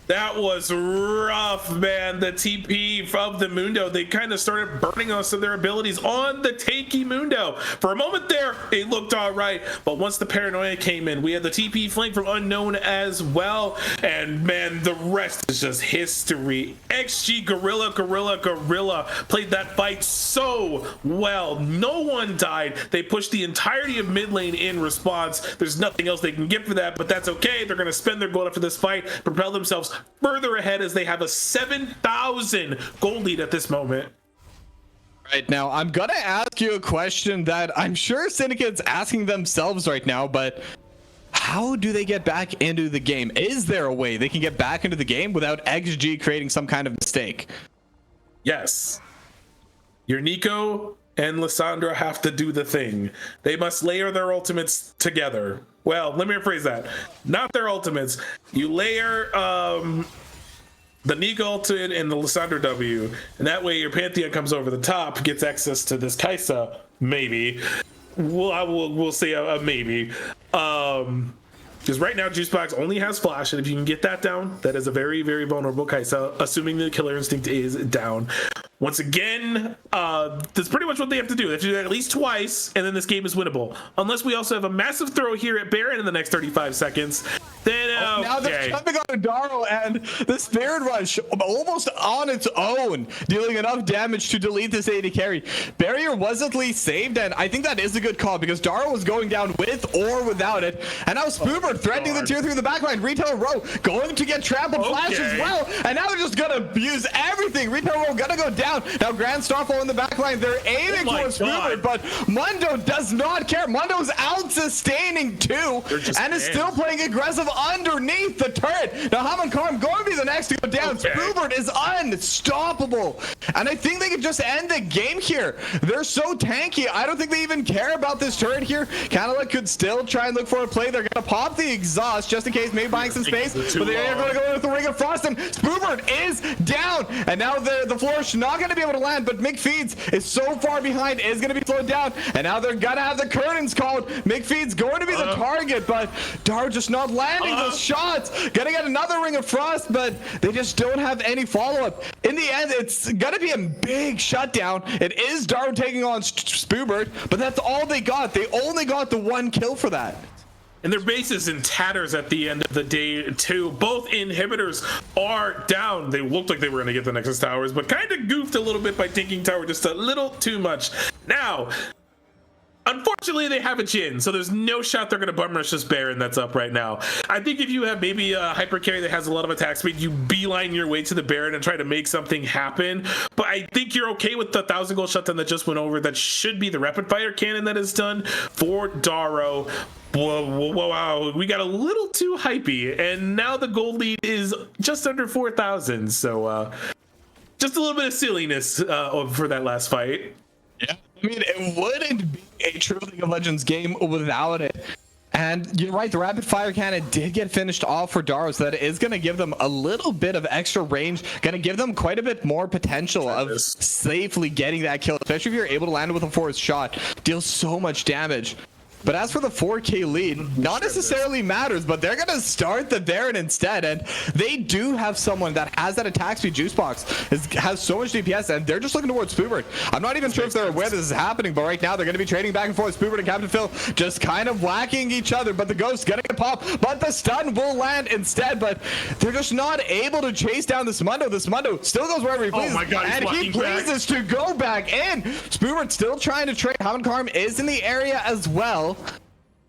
That was rough, man. The TP from the Mundo, they kind of started burning on some of their abilities on the tanky Mundo. For a moment there, it looked all right, but once the Paranoia came in, we had the TP flank from Unknown as well, and man, the rest is just history. XG Gorilla played that fight so well. No one died. They pushed the entirety of mid lane in response. There's nothing else they can get for that, but that's okay. They're going to spend their gold after this fight, propel themselves further ahead as they have a 7,000 gold lead at this moment. Right now, I'm gonna ask you a question that I'm sure Syndicate's asking themselves right now, but how do they get back into the game? Is there a way they can get back into the game without XG creating some kind of mistake? Yes. Your Nico and Lissandra have to do the thing. They must layer their ultimates together. Well, let me rephrase that. Not their ultimates. You layer the Nico ultimate and the Lissandra W, and that way your Pantheon comes over the top, gets access to this Kaisa, maybe. We'll say a maybe. Because right now Juicebox only has Flash, and if you can get that down, that is a very, very vulnerable Kaisa, assuming the Killer Instinct is down. Once again, that's pretty much what they have to do. They have to do that at least twice, and then this game is winnable. Unless we also have a massive throw here at Baron in the next 35 seconds. Then, now they're jumping on Adaro, and the Spirit Rush almost on its own, dealing enough damage to delete this AD carry. Barrier was at least saved, and I think that is a good call because Daro was going down with or without it. And now Spoober threatening the tier 3 in the backline. Retail Row going to get trampled Flash as well, and now they're just gonna use everything. Retail Row gonna go down. Now Grand Starfall in the backline, they're aiming for Spoober, but Mundo does not care. Mundo's out sustaining too, and is still playing aggressive underneath the turret. Now Hammond Karm going to be the next to go down. Spoobert is unstoppable, and I think they can just end the game here. They're so tanky. I don't think they even care about this turret here. Canada could still try and look for a play. They're gonna pop the exhaust just in case, maybe buying some space, but they are going to go with the Ring of Frost, and Spoobert is down, and now the flourish not going to be able to land, but McPheeds is so far behind, is going to be slowed down, and now they're gonna have the curtains called. McPheeds going to be the target, but Dar just not landing those shots. Gonna get another Ring of Frost, but they just don't have any follow-up. In the end, it's gonna be a big shutdown. It is Dar taking on Spoobert, but that's all they got. They only got the 1 kill for that. And their base is in tatters at the end of the day, too. Both inhibitors are down. They looked like they were going to get the Nexus Towers, but kind of goofed a little bit by tanking Tower just a little too much. Now, unfortunately, they have a Jhin, so there's no shot they're going to bum rush this Baron that's up right now. I think if you have maybe a hyper carry that has a lot of attack speed, you beeline your way to the Baron and try to make something happen. But I think you're okay with the 1,000 gold shutdown that just went over. That should be the rapid fire cannon that is done for Daro. Wow, we got a little too hypey, and now the gold lead is just under 4,000. So just a little bit of silliness for that last fight. Yeah, I mean, it wouldn't be a true League of Legends game without it. And you're right, the rapid fire cannon did get finished off for Daro, so that is going to give them a little bit of extra range, going to give them quite a bit more potential of safely getting that kill, especially if you're able to land it with a force shot. Deals so much damage. But as for the 4K lead, not necessarily matters, but they're going to start the Baron instead. And they do have someone that has that attack speed juice box, has so much DPS, and they're just looking towards Spoobert. I'm not even sure if they're aware this is happening, but right now they're going to be trading back and forth. Spoobert and Captain Phil just kind of whacking each other, but the Ghost's going to pop, but the stun will land instead. But they're just not able to chase down this Mundo. This Mundo still goes wherever he pleases, and he pleases to go back in. Spoobert still trying to trade. Hammond Karm is in the area as well.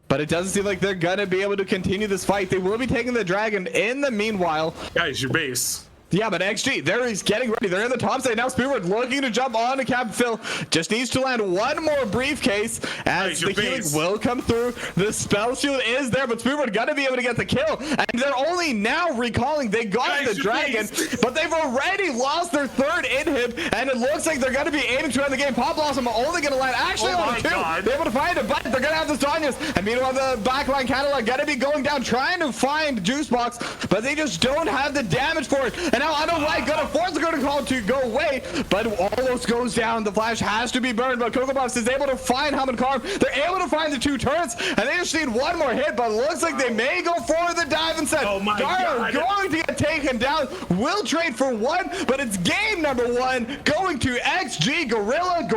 But it doesn't seem like they're gonna be able to continue this fight. They will be taking the dragon in the meanwhile. Guys, your base. Yeah, but XG, there he's getting ready. They're in the top side now. Spoobert looking to jump on to Captain Phil. Just needs to land one more briefcase as the healing will come through. The spell shield is there, but Spoobert gonna be able to get the kill. And they're only now recalling they got the dragon, but they've already lost their third inhib, and it looks like they're gonna be aiming to end the game. Pop Blossom only gonna land actually on a 2. They're able to find it, but they're gonna have the Zanyas. And meanwhile, the backline catalog gonna be going down, trying to find Juice Box, but they just don't have the damage for it. And now I don't like gonna force the protocol to go away, but almost goes down. The flash has to be burned, but Coco Puffs is able to find Hammond Karm. They're able to find the 2 turrets, and they just need one more hit, but it looks like they may go for the dive instead. Oh my God. Going to get taken down. Will trade for 1, but it's game number 1 going to XG Gorilla.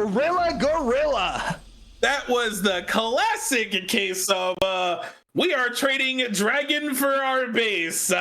That was the classic case of we are trading dragon for our base.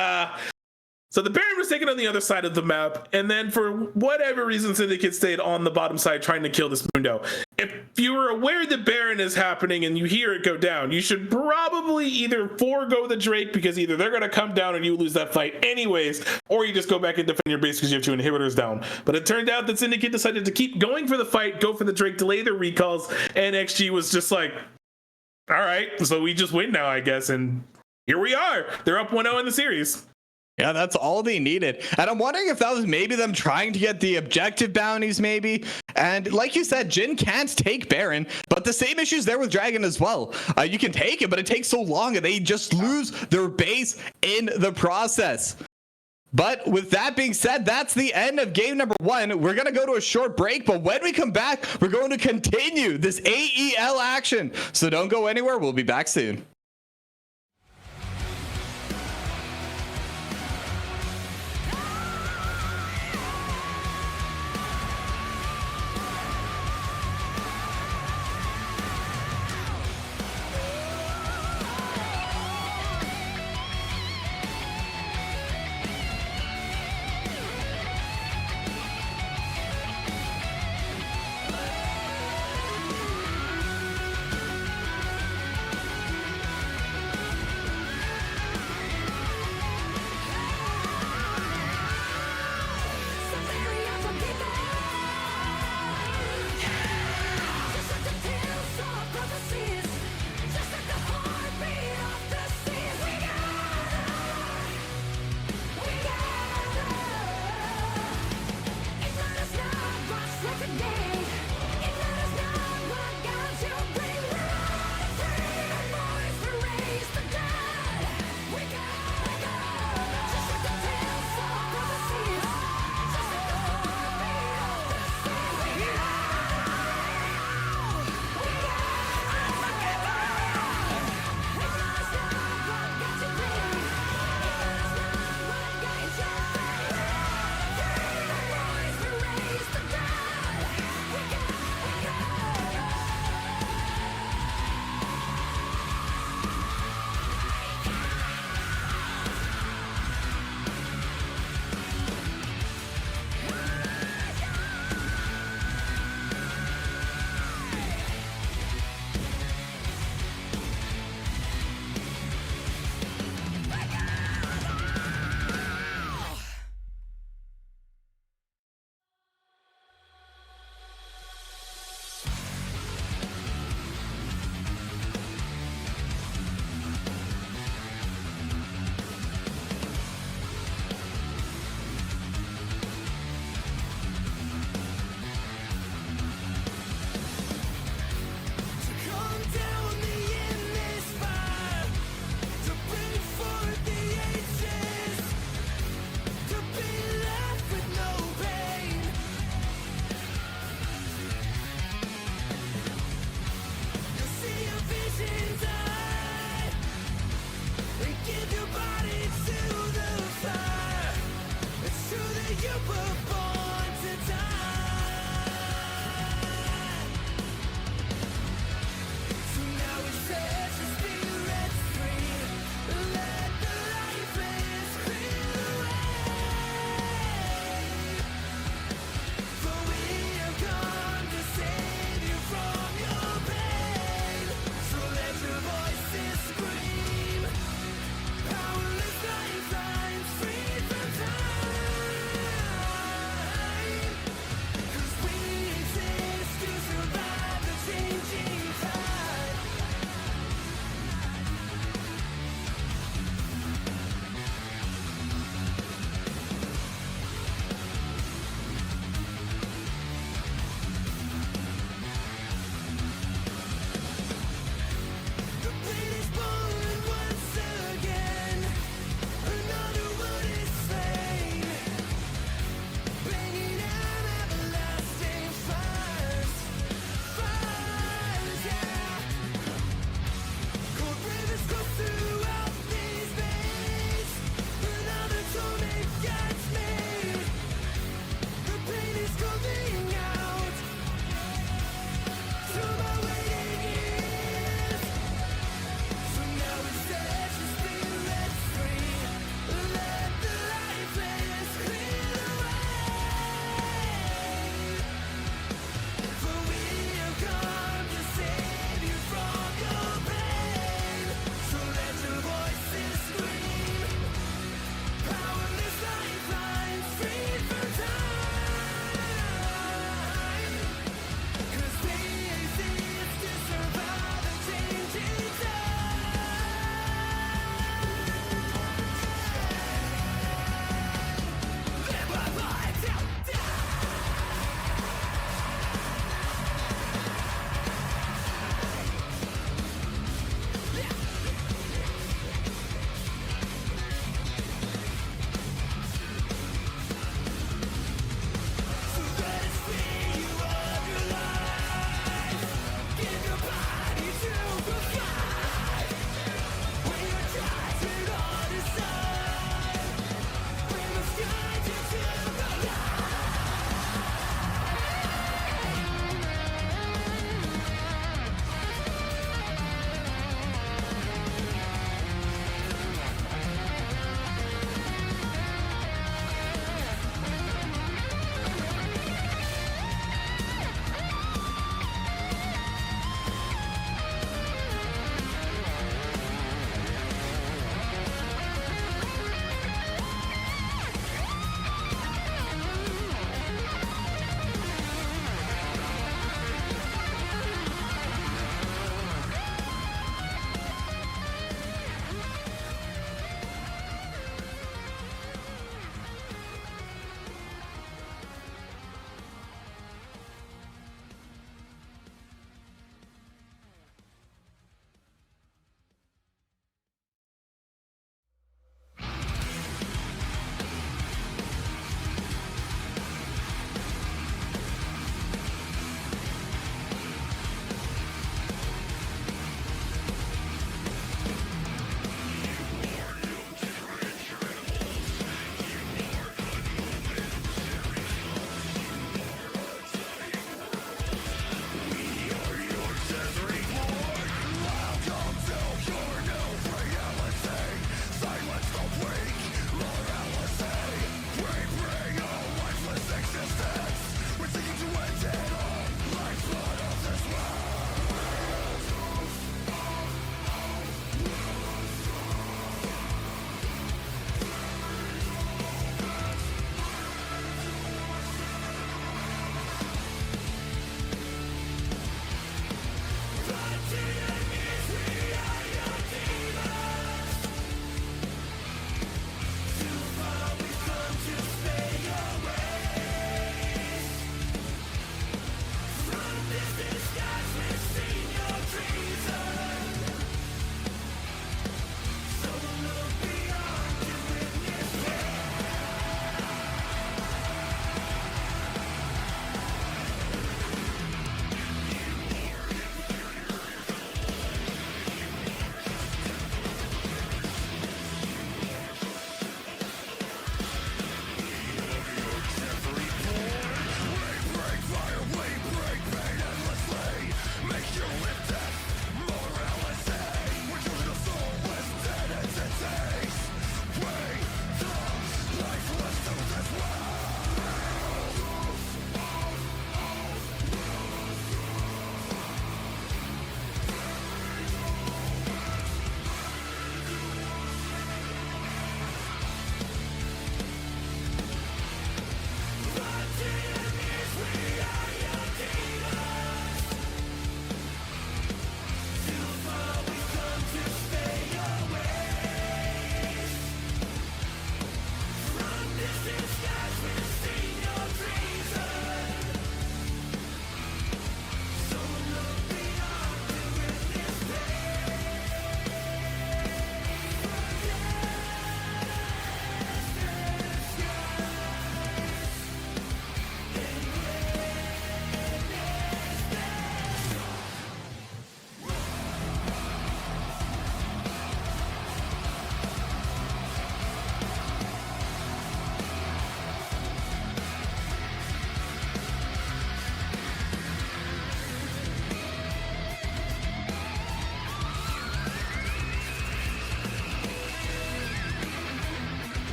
So the Baron was taken on the other side of the map, and then for whatever reason, Syndicate stayed on the bottom side trying to kill this Mundo. If you were aware the Baron is happening and you hear it go down, you should probably either forego the Drake, because either they're going to come down and you lose that fight anyways, or you just go back and defend your base because you have 2 inhibitors down. But it turned out that Syndicate decided to keep going for the fight, go for the Drake, delay their recalls, and XG was just like, all right, so we just win now, I guess, and here we are. They're up 1-0 in the series. Yeah, that's all they needed. And I'm wondering if that was maybe them trying to get the objective bounties, maybe. And like you said, Jhin can't take Baron, but the same issues there with Dragon as well. You can take it, but it takes so long and they just lose their base in the process. But with that being said, that's the end of game number 1. We're going to go to a short break, but when we come back, we're going to continue this AEL action. So don't go anywhere. We'll be back soon.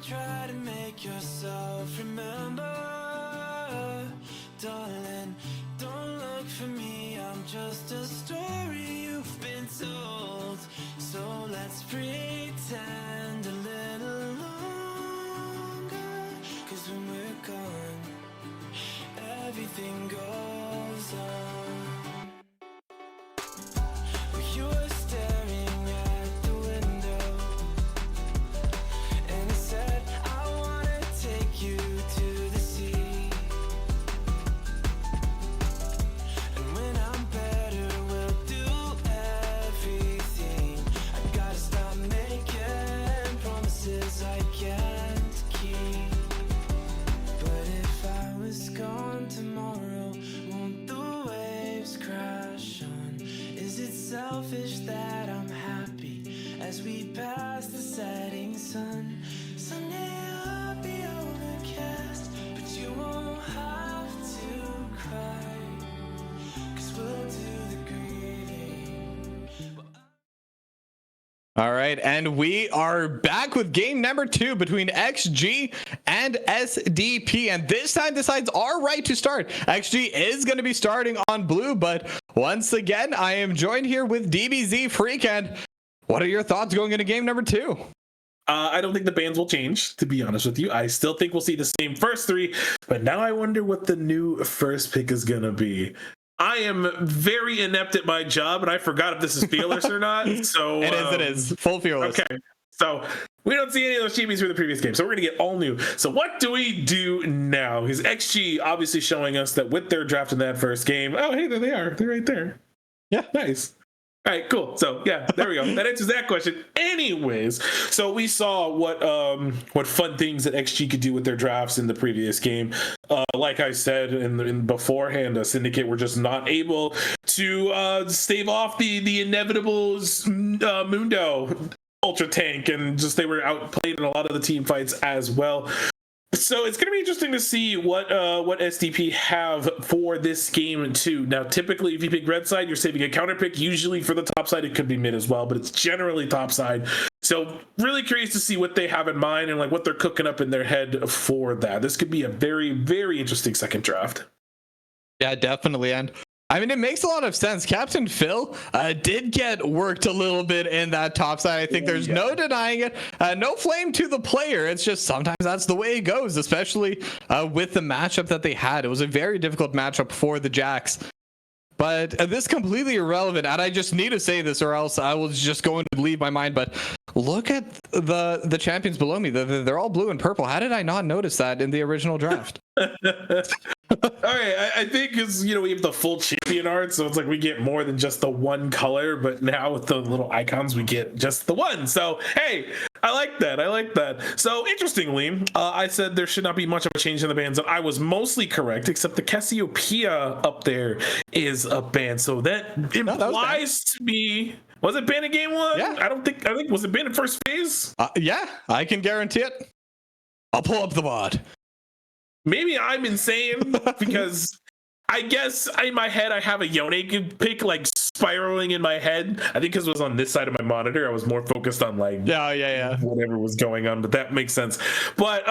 try to make yourself remember, darling. Don't look for me, I'm just a story you've been told. So let's pretend a little longer, 'cause when we're gone, everything goes on. You were staring at the window, and I said, I wanna take you to the sea. And when I'm better, we'll do everything. I gotta stop making promises I can't keep. But if I was gone tomorrow, won't the waves crash on? Is it selfish that I'm happy as we pass the setting sun? Someday I'll be overcast, but you won't have to cry, 'cause we'll do the grieving. All right, and we are back with game number 2 between XG and SDP, and this time decides our right to start. XG is going to be starting on blue, but once again, I am joined here with DBZ Freak, and what are your thoughts going into game number 2? I don't think the bans will change, to be honest with you. I still think we'll see the same first 3, but now I wonder what the new first pick is going to be. I am very inept at my job, and I forgot if this is fearless or not. So It is. Full fearless. Okay. So we don't see any of those chibies from the previous game. So we're going to get all new. So what do we do now? Because XG obviously showing us that with their draft in that first game. Oh, hey, there they are. They're right there. Yeah. Nice. All right, cool. So yeah, there we go. That answers that question. Anyways, so we saw what fun things that XG could do with their drafts in the previous game. Like I said in beforehand, Syndicate were just not able to stave off the inevitable Mundo Ultra Tank, and just they were outplayed in a lot of the team fights as well. So it's going to be interesting to see what SDP have for this game too. Now, typically, if you pick red side, you're saving a counter pick. Usually for the top side, it could be mid as well, but it's generally top side. So really curious to see what they have in mind and like what they're cooking up in their head for that. This could be a very, very interesting second draft. Yeah, definitely. And I mean, it makes a lot of sense. Captain Phil did get worked a little bit in that top side. I think there's no denying it. No flame to the player. It's just sometimes that's the way it goes, especially with the matchup that they had. It was a very difficult matchup for the Jacks. But this completely irrelevant, and I just need to say this or else I will just go and leave my mind. But look at the champions below me. They're all blue and purple. How did I not notice that in the original draft? All right, I think because we have the full champion art, so it's like we get more than just the one color. But now with the little icons, we get just the one. So hey, I like that. So interestingly, I said there should not be much of a change in the bans, and I was mostly correct, except the Cassiopeia up there is a ban. So that implies to me. Was it banned in game 1? Yeah. I think was it banned in first phase? Yeah, I can guarantee it. I'll pull up the mod. Maybe I'm insane because I guess in my head I have a Yone pick like spiraling in my head. I think because it was on this side of my monitor, I was more focused on like whatever was going on, but that makes sense. But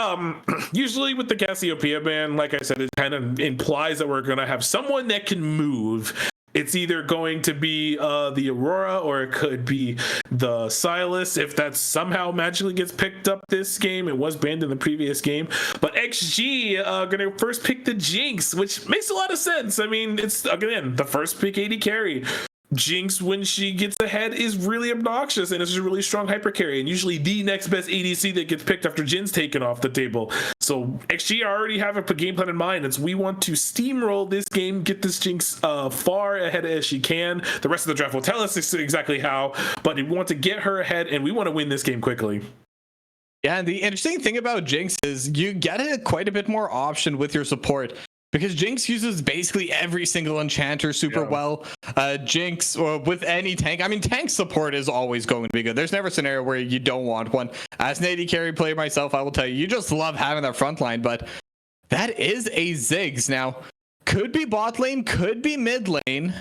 usually with the Cassiopeia ban, like I said, it kind of implies that we're gonna have someone that can move. It's either going to be the Aurora or it could be the Silas. If that somehow magically gets picked up this game, it was banned in the previous game. But XG going to first pick the Jinx, which makes a lot of sense. I mean, it's, again, the first pick AD carry. Jinx, when she gets ahead, is really obnoxious and it's a really strong hyper carry, and usually the next best ADC that gets picked after Jin's taken off the table. So XG already have a game plan in mind. It's we want to steamroll this game, get this Jinx far ahead as she can. The rest of the draft will tell us exactly how, but we want to get her ahead and we want to win this game quickly. Yeah, and the interesting thing about Jinx is you get quite a bit more option with your support. Because Jinx uses basically every single enchanter super well. Jinx, or with any tank, I mean, tank support is always going to be good. There's never a scenario where you don't want one. As an AD carry player myself, I will tell you, you just love having that front line. But that is a Ziggs. Now, could be bot lane, could be mid lane.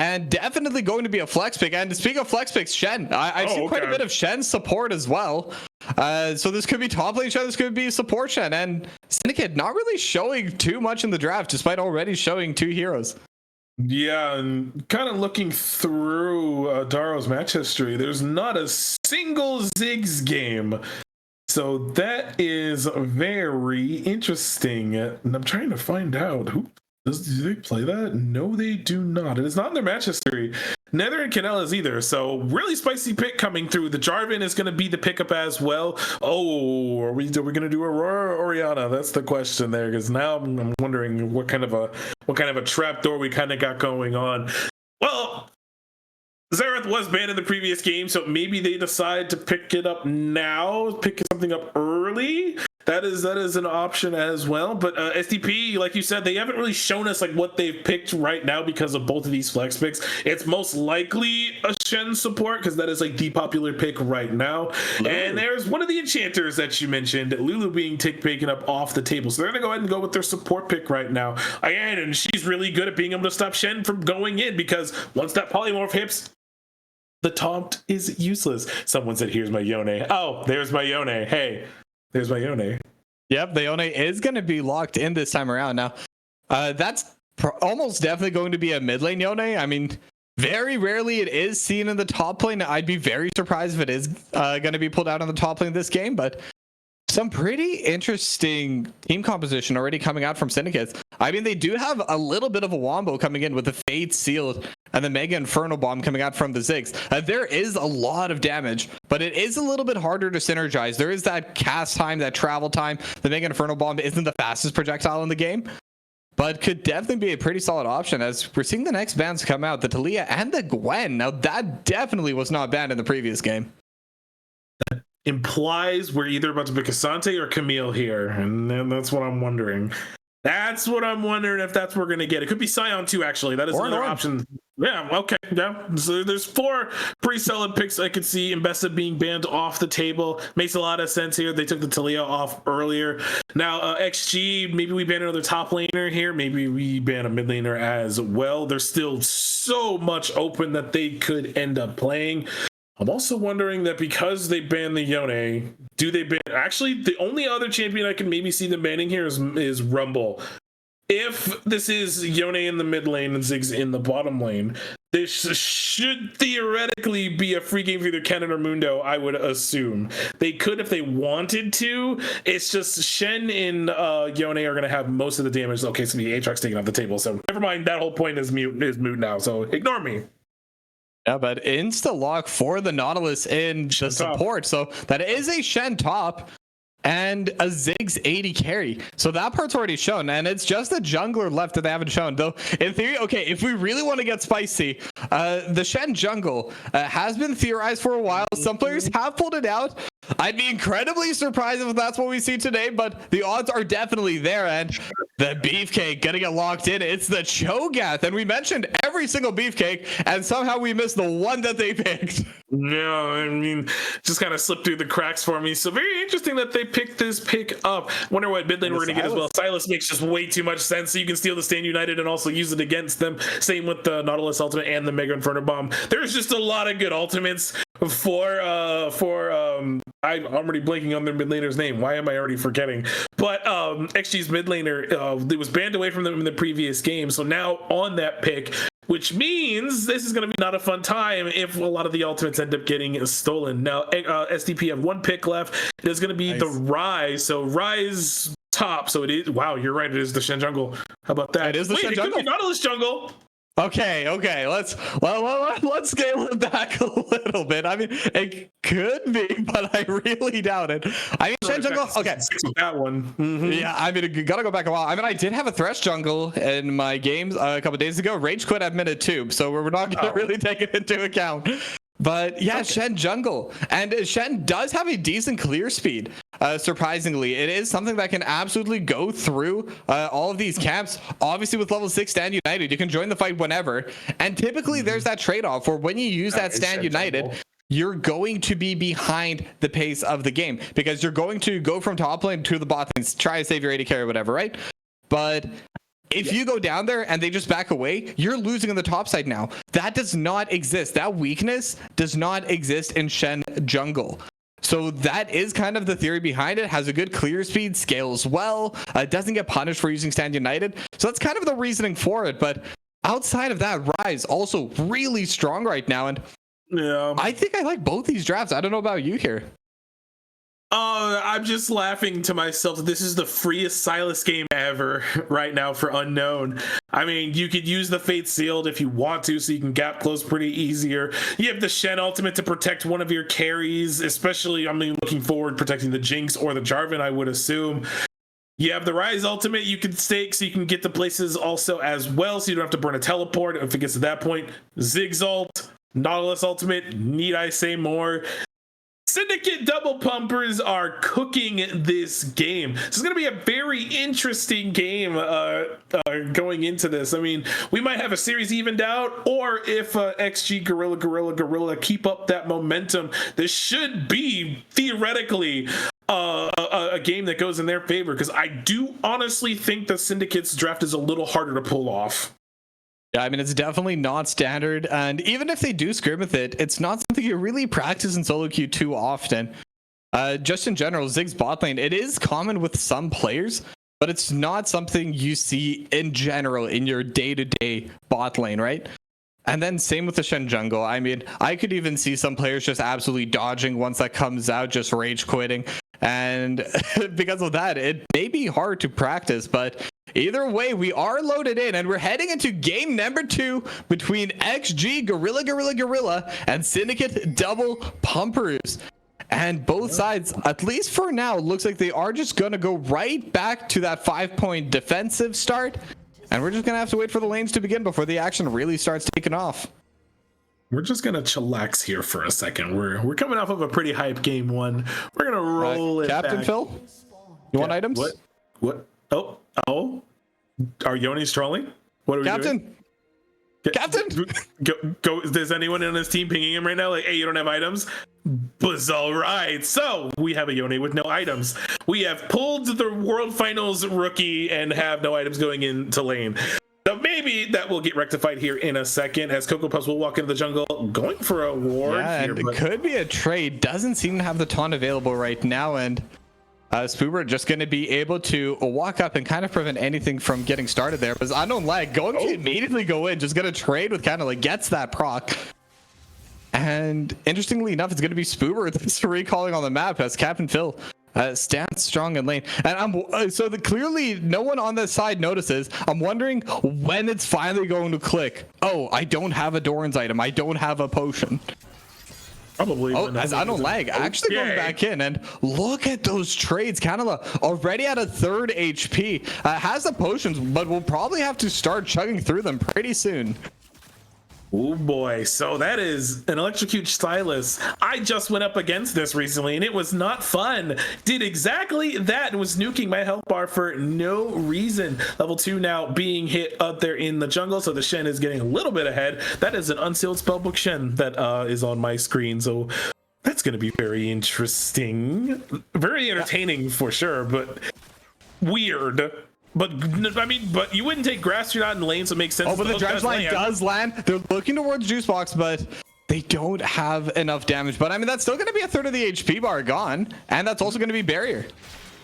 and definitely going to be a flex pick. And speaking of flex picks, Shen, I've seen quite a bit of Shen support as well. So this could be top lane Shen, this could be support Shen, and Syndicate not really showing too much in the draft, despite already showing 2 heroes. Yeah, and kind of looking through Daro's match history, there's not a single Ziggs game. So that is very interesting. And I'm trying to find out do they play that? No, they do not. It is not in their match history. Neither in Canellas either. So really spicy pick coming through. The Jarvan is going to be the pickup as well. Oh, are we going to do Aurora or Orianna? That's the question there, because now I'm wondering what kind of a trapdoor we kind of got going on. Well, Xerath was banned in the previous game, so maybe they decide to pick it up now, pick something up early. That is an option as well. But SDP, like you said, they haven't really shown us like what they've picked right now because of both of these flex picks. It's most likely a Shen support because that is like the popular pick right now. Ooh. And there's one of the enchanters that you mentioned, Lulu being taken up off the table. So they're gonna go ahead and go with their support pick right now. Again, and she's really good at being able to stop Shen from going in, because once that polymorph hits, the taunt is useless. Someone said, "Here's my Yone." Oh, there's my Yone. Hey. There's my Yone. Yep, the Yone is going to be locked in this time around. Now, that's almost definitely going to be a mid lane Yone. I mean, very rarely it is seen in the top lane. I'd be very surprised if it is going to be pulled out on the top lane this game, but some pretty interesting team composition already coming out from Syndicates. I mean, they do have a little bit of a wombo coming in with the Fate Sealed and the Mega Inferno Bomb coming out from the Ziggs. There is a lot of damage, but it is a little bit harder to synergize. There is that cast time, that travel time. The Mega Inferno Bomb isn't the fastest projectile in the game, but could definitely be a pretty solid option as we're seeing the next bans come out, the Talia and the Gwen. Now, that definitely was not banned in the previous game. Implies we're either about to pick Asante or Camille here, and then that's what I'm wondering. That's what I'm wondering, if that's what we're gonna get. It could be Scion too, actually. That is another option. Yeah, okay, yeah. So there's 4 pretty solid picks I could see. Mbessa being banned off the table makes a lot of sense here. They took the Talia off earlier. Now XG, maybe we ban another top laner here. Maybe we ban a mid laner as well. There's still so much open that they could end up playing. I'm also wondering that because they banned the Yone, do they ban... Actually, the only other champion I can maybe see them banning here is Rumble. If this is Yone in the mid lane and Ziggs in the bottom lane, this should theoretically be a free game for either Canon or Mundo, I would assume. They could if they wanted to. It's just Shen and Yone are going to have most of the damage. Okay, so the Aatrox taken off the table, so never mind. That whole point is moot now, so ignore me. Yeah, but insta lock for the Nautilus in the support. So that is a Shen top and a Ziggs 80 carry. So that part's already shown, and it's just the jungler left that they haven't shown. Though, in theory, okay, if we really want to get spicy, the Shen jungle has been theorized for a while. Some players have pulled it out. I'd be incredibly surprised if that's what we see today, but the odds are definitely there, and the beefcake gonna get locked in. It's the Cho'Gath, and we mentioned every single beefcake, and somehow we missed the one that they picked. No, I mean, just kind of slipped through the cracks for me. So very interesting that they picked this pick up. Wonder what mid lane we're gonna get as well. Silas makes just way too much sense, so you can steal the Stand United and also use it against them. Same with the Nautilus ultimate and the Mega Inferno Bomb. There's just a lot of good ultimates for I'm already blanking on their mid laner's name. Why am I already forgetting? But XG's mid laner, it was banned away from them in the previous game. So now on that pick, which means this is going to be not a fun time if a lot of the ultimates end up getting stolen. Now, SDP have 1 pick left. It is going to be the Rise. So Rise top. So it is. Wow, you're right. It is the Shen jungle. How about that? It is the Shen jungle. Could be Nautilus jungle. Okay. Let's scale it back a little bit. I mean, it could be, but I really doubt it. I mean, Shen jungle. Okay, that one. Mm-hmm. Yeah, I mean, gotta go back a while. I mean, I did have a Thresh jungle in my games a couple days ago. Rage quit at minute 2, so we're not gonna really take it into account. But yeah, Shen jungle, and Shen does have a decent clear speed. Surprisingly, it is something that can absolutely go through all of these camps. Obviously, with level 6 Stand United, you can join the fight whenever. And typically, there's that trade-off where when you use that Stand United, you're going to be behind the pace of the game because you're going to go from top lane to the bot lane, try to save your AD carry or whatever, right? But If you go down there and they just back away, you're losing on the top side now. That does not exist. That weakness does not exist in Shen jungle. So that is kind of the theory behind it. Has a good clear speed, scales well, doesn't get punished for using Stand United. So that's kind of the reasoning for it. But outside of that, Rise also really strong right now. And yeah, I think I like both these drafts. I don't know about you here. I'm just laughing to myself that this is the freest Silas game ever right now for Unknown. I mean, you could use the Fate Sealed if you want to, so you can gap close pretty easier. You have the Shen ultimate to protect one of your carries, especially, I mean, looking forward protecting the Jinx or the Jarvan, I would assume. You have the Rise ultimate you can stake so you can get to places also as well, so you don't have to burn a teleport if it gets to that point. Ziggs ult, Nautilus ultimate, need I say more? Syndicate double pumpers are cooking this game. This is going to be a very interesting game going into this. I mean, we might have a series evened out, or if XG Gorilla keep up that momentum, this should be theoretically a game that goes in their favor, because I do honestly think the Syndicate's draft is a little harder to pull off. Yeah, I mean, it's definitely not standard, and even if they do scrim with it, it's not something you really practice in solo queue too often. Just in general, Ziggs bot lane, it is common with some players, but it's not something you see in general in your day-to-day bot lane, right? And then same with the Shen jungle. I mean, I could even see some players just absolutely dodging once that comes out, just rage quitting. And because of that, it may be hard to practice, but either way, we are loaded in, and we're heading into game number 2 between XG Gorilla and Syndicate double pumpers. And both sides, at least for now, looks like they are just gonna go right back to that 5-point defensive start, and we're just gonna have to wait for the lanes to begin before the action really starts taking off. We're just gonna chillax here for a second. We're coming off of a pretty hype game 1. We're gonna roll it Captain back. Phil, you want items? What? Oh, are Yoni's trolling? What are we doing? Captain, go. Is anyone on his team pinging him right now? Like, hey, you don't have items? Buzz, all right. So we have a Yoni with no items. We have pulled the World Finals rookie and have no items going into lane. So maybe that will get rectified here in a second, as Cocoa Puffs will walk into the jungle going for a ward. Yeah, here, and it could be a trade. Doesn't seem to have the taunt available right now, and Spoober just going to be able to walk up and kind of prevent anything from getting started there. But Unknown Lag going to immediately go in, just going to trade with kind of like gets that proc. And interestingly enough, it's going to be Spoober that's recalling on the map as Captain Phil stands strong in lane. And clearly no one on this side notices. I'm wondering when it's finally going to click. Oh, I don't have a Doran's item. I don't have a potion. Probably. As I don't lag, actually going back in, and look at those trades. Canada already at a 3rd HP, has the potions, but we'll probably have to start chugging through them pretty soon. Oh boy, so that is an Electrocute Stylus. I just went up against this recently and it was not fun. Did exactly that and was nuking my health bar for no reason. Level 2 now being hit up there in the jungle, so the Shen is getting a little bit ahead. That is an unsealed spellbook Shen that is on my screen, so that's going to be very interesting. Very entertaining for sure, but weird. But I mean, but you wouldn't take grass, you're not in lane, so it makes sense. Oh, but the dredge line does land. They're looking towards juice box, but they don't have enough damage. But I mean, that's still going to be a 1/3 of the HP bar gone, and that's also going to be barrier.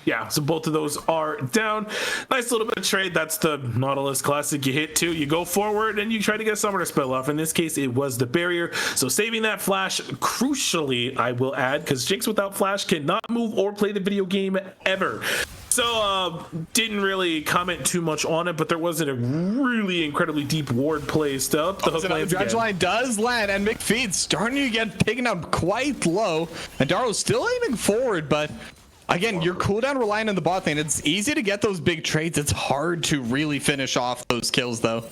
Yeah, so both of those are down. Nice little bit of trade. That's the Nautilus classic. You hit 2, you go forward, and you try to get a summoner spell off. In this case, it was the barrier. So saving that flash, crucially, I will add, because Jinx without flash cannot move or play the video game ever. So didn't really comment too much on it, but there wasn't a really incredibly deep ward placed up. The hook lands dredge line does land, and McFeed's starting to get taken out quite low, and Darrow's still aiming forward, but again, your cooldown reliant on the bot lane. It's easy to get those big trades. It's hard to really finish off those kills, though.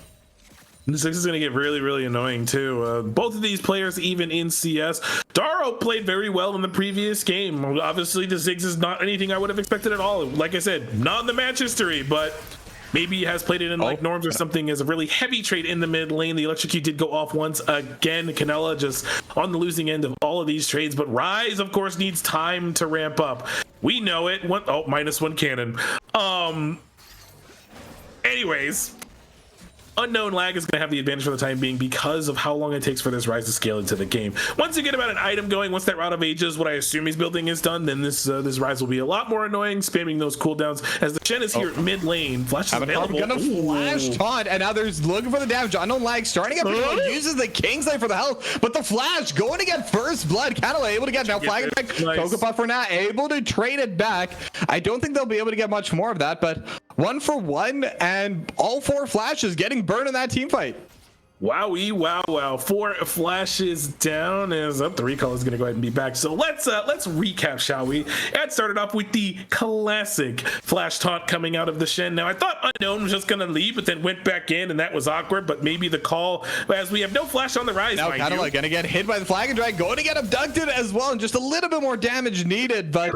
This is going to get really, really annoying, too. Both of these players, even in CS, Darrow played very well in the previous game. Obviously, the Ziggs is not anything I would have expected at all. Like I said, not in the match history, but maybe he has played it in like norms or something as a really heavy trade in the mid lane. The Electrocute did go off once again. Canella just on the losing end of all of these trades, but Rise, of course, needs time to ramp up. We know it. -1 cannon. Anyways, Unknown Lag is going to have the advantage for the time being because of how long it takes for this Rise to scale into the game. Once you get about an item going, once that route of Aegis, what I assume he's building is done, then this Rise will be a lot more annoying, spamming those cooldowns. As the Shen is here mid lane, Flash is available. Gonna flash taunt, and now there's looking for the damage. Unknown Lag starting up, uses the King's Knife for the health, but the Flash going to get first blood. Candela able to get now flag back. Nice. Cocoa Puff for now able to trade it back. I don't think they'll be able to get much more of that, but 1-for-1, and all 4 Flashes getting burned in that team fight. Wowie, wow. 4 Flashes down as up. The recall is going to go ahead and be back. So let's recap, shall we? It started off with the classic Flash taunt coming out of the Shen. Now I thought Unknown was just going to leave, but then went back in, and that was awkward. But maybe the call, as we have no Flash on the Rise. Now kind of like going to get hit by the Flag and Drag, going to get abducted as well, and just a little bit more damage needed, but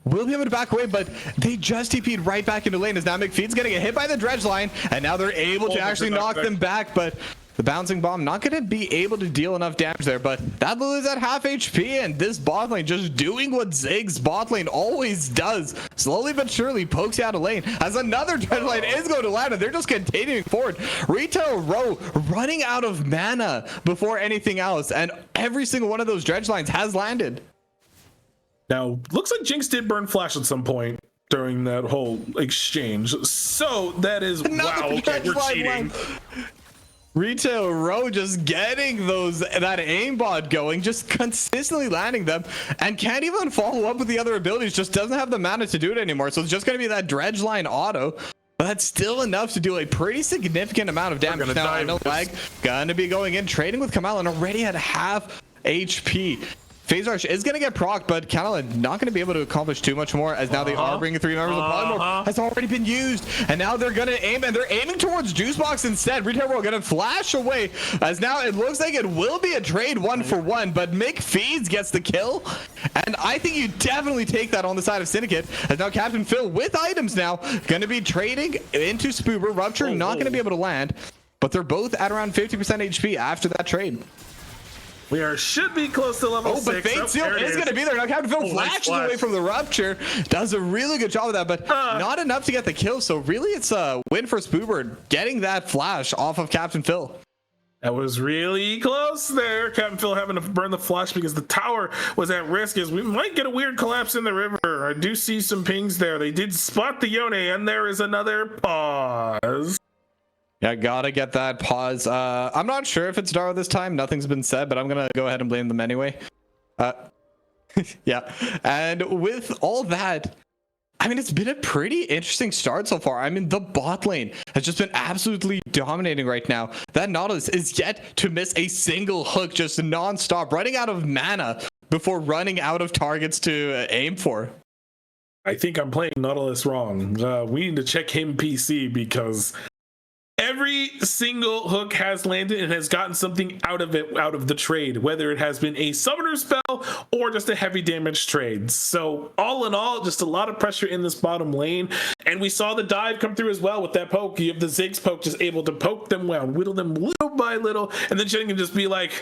we'll be able to back away, but they just TP'd right back into lane as now McFeed's gonna get hit by the dredge line, and now they're able to actually knock them back, but the bouncing bomb not gonna be able to deal enough damage there, but that Lulu's at half HP, and this bot lane just doing what Zig's bot lane always does. Slowly but surely pokes you out of lane as another dredge line is going to land, and they're just continuing forward. Retail Row running out of mana before anything else, and every single one of those dredge lines has landed. Now, looks like Jinx did burn Flash at some point during that whole exchange. So that is wow. Okay, we're cheating. Retail Row just getting that aimbot going, just consistently landing them, and can't even follow up with the other abilities. Just doesn't have the mana to do it anymore. So it's just going to be that dredge line auto. But that's still enough to do a pretty significant amount of damage. Now I know Lag gonna be going in, trading with Kamal, and already at half HP. Phase Rush is going to get procced, but Canela not going to be able to accomplish too much more, as now they are bringing 3 members of Polymorph has already been used, and now they're going to aim, and they're aiming towards Juicebox instead. Retail World going to flash away, as now it looks like it will be a trade 1-for-1, but McFeeds gets the kill, and I think you definitely take that on the side of Syndicate, as now Captain Phil with items now going to be trading into Spoober. Rupture not going to be able to land, but they're both at around 50% HP after that trade. We should be close to level 6. But Fate Seal is going to be there. Now Captain Phil flashes away from the Rupture. Does a really good job of that, but not enough to get the kill. So really it's a win for Spoober, getting that flash off of Captain Phil. That was really close there. Captain Phil having to burn the flash because the tower was at risk, as we might get a weird collapse in the river. I do see some pings there. They did spot the Yone, and there is another pause. Yeah, gotta get that pause. I'm not sure if it's Darrow this time. Nothing's been said, but I'm gonna go ahead and blame them anyway. Yeah, and with all that, I mean, it's been a pretty interesting start so far. I mean, the bot lane has just been absolutely dominating right now. That Nautilus is yet to miss a single hook, just non-stop, running out of mana before running out of targets to aim for. I think I'm playing Nautilus wrong. We need to check him PC, because every single hook has landed and has gotten something out of it, out of the trade, whether it has been a summoner spell or just a heavy damage trade. So all in all, just a lot of pressure in this bottom lane. And we saw the dive come through as well with that poke. You have the Ziggs poke just able to poke them well, whittle them little by little, and then Shen can just be like,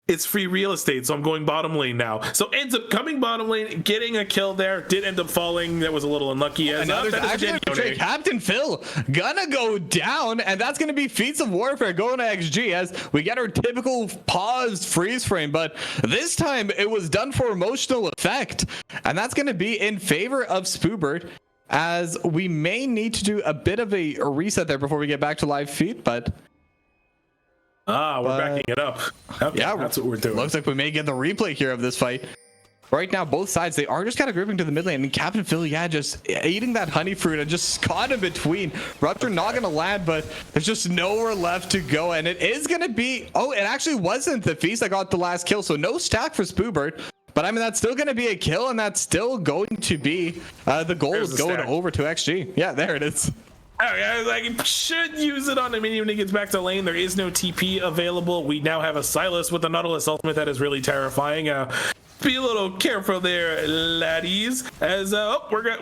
it's free real estate, so I'm going bottom lane now. So ends up coming bottom lane, getting a kill there. Did end up falling. That was a little unlucky. As there's actually Captain Phil gonna go down, and that's gonna be Feats of Warfare going to XG as we get our typical paused freeze frame, but this time it was done for emotional effect, and that's gonna be in favor of Spoobert, as we may need to do a bit of a reset there before we get back to live feed, but we're backing it up. Okay, yeah, that's what we're doing. Looks like we may get the replay here of this fight. Right now, both sides, they are just kind of grouping to the mid lane, and Captain Phil, yeah, just eating that honey fruit and just caught in between. Rupture not going to land, but there's just nowhere left to go, and it is going to be, it actually wasn't the Feast that got the last kill, so no stack for Spoobert. But I mean, that's still going to be a kill, and that's still going to be the goal is going over to XG. Yeah, there it is. I should use it on him when he gets back to lane. There is no TP available. We now have a Silas with the Nautilus ultimate that is really terrifying. Be a little careful there, laddies. As